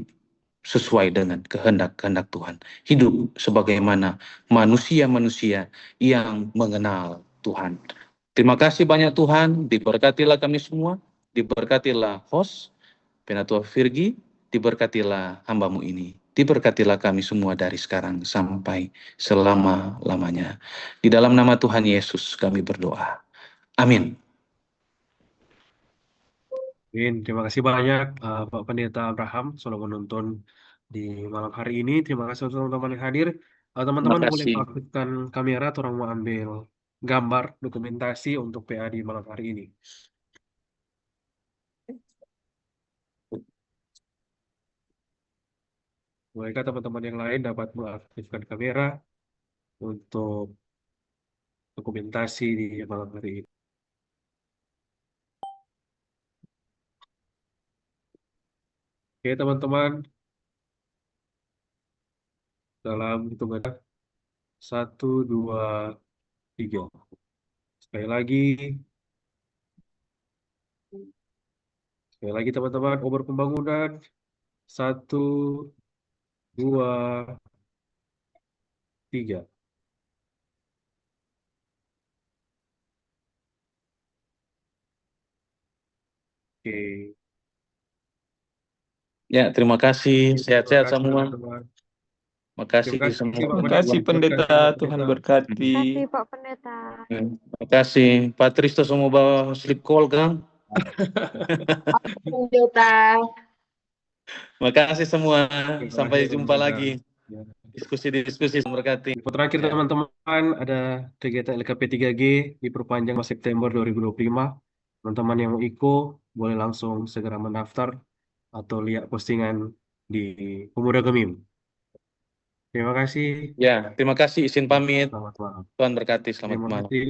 sesuai dengan kehendak-kehendak Tuhan. Hidup sebagaimana manusia-manusia yang mengenal Tuhan. Terima kasih banyak Tuhan, diberkatilah kami semua, diberkatilah host, Penatua Virgi, diberkatilah hamba-Mu ini, diberkatilah kami semua dari sekarang sampai selama-lamanya. Di dalam nama Tuhan Yesus kami berdoa. Amin. Terima kasih banyak Pak Pendeta Abraham sudah menonton di malam hari ini. Terima kasih untuk teman-teman yang hadir. Terima Teman-teman boleh kasih. aktifkan kamera, orang mau ambil gambar dokumentasi untuk PA di malam hari ini. Bolehkah teman-teman yang lain dapat mengaktifkan kamera untuk dokumentasi di malam hari ini? Oke teman-teman, dalam hitungan 1, 2, 3. Sekali lagi teman-teman, obor pembangunan 1, 2, 3. Oke. Ya, terima kasih. Sehat-sehat Terima kasih semua. teman-teman. Makasih Terima kasih semua. Pak Terima kasih pendeta, Tuhan berkati. Terima kasih Pak Pendeta. Terima kasih. Pak Tristo mau bawa slip call kan? Pendeta. Terima kasih semua. Terima Sampai kasih, jumpa teman-teman. lagi. Ya. Diskusi berkati. Info terakhir Ya. teman-teman, ada kegiatan LKP 3G diperpanjang September 2025. Teman-teman yang mau ikut boleh langsung segera mendaftar atau lihat postingan di Pemuda Gemim. Terima kasih. Ya, terima kasih. Izin pamit. Selamat malam. Tuhan berkati. Selamat Terima malam. kasih.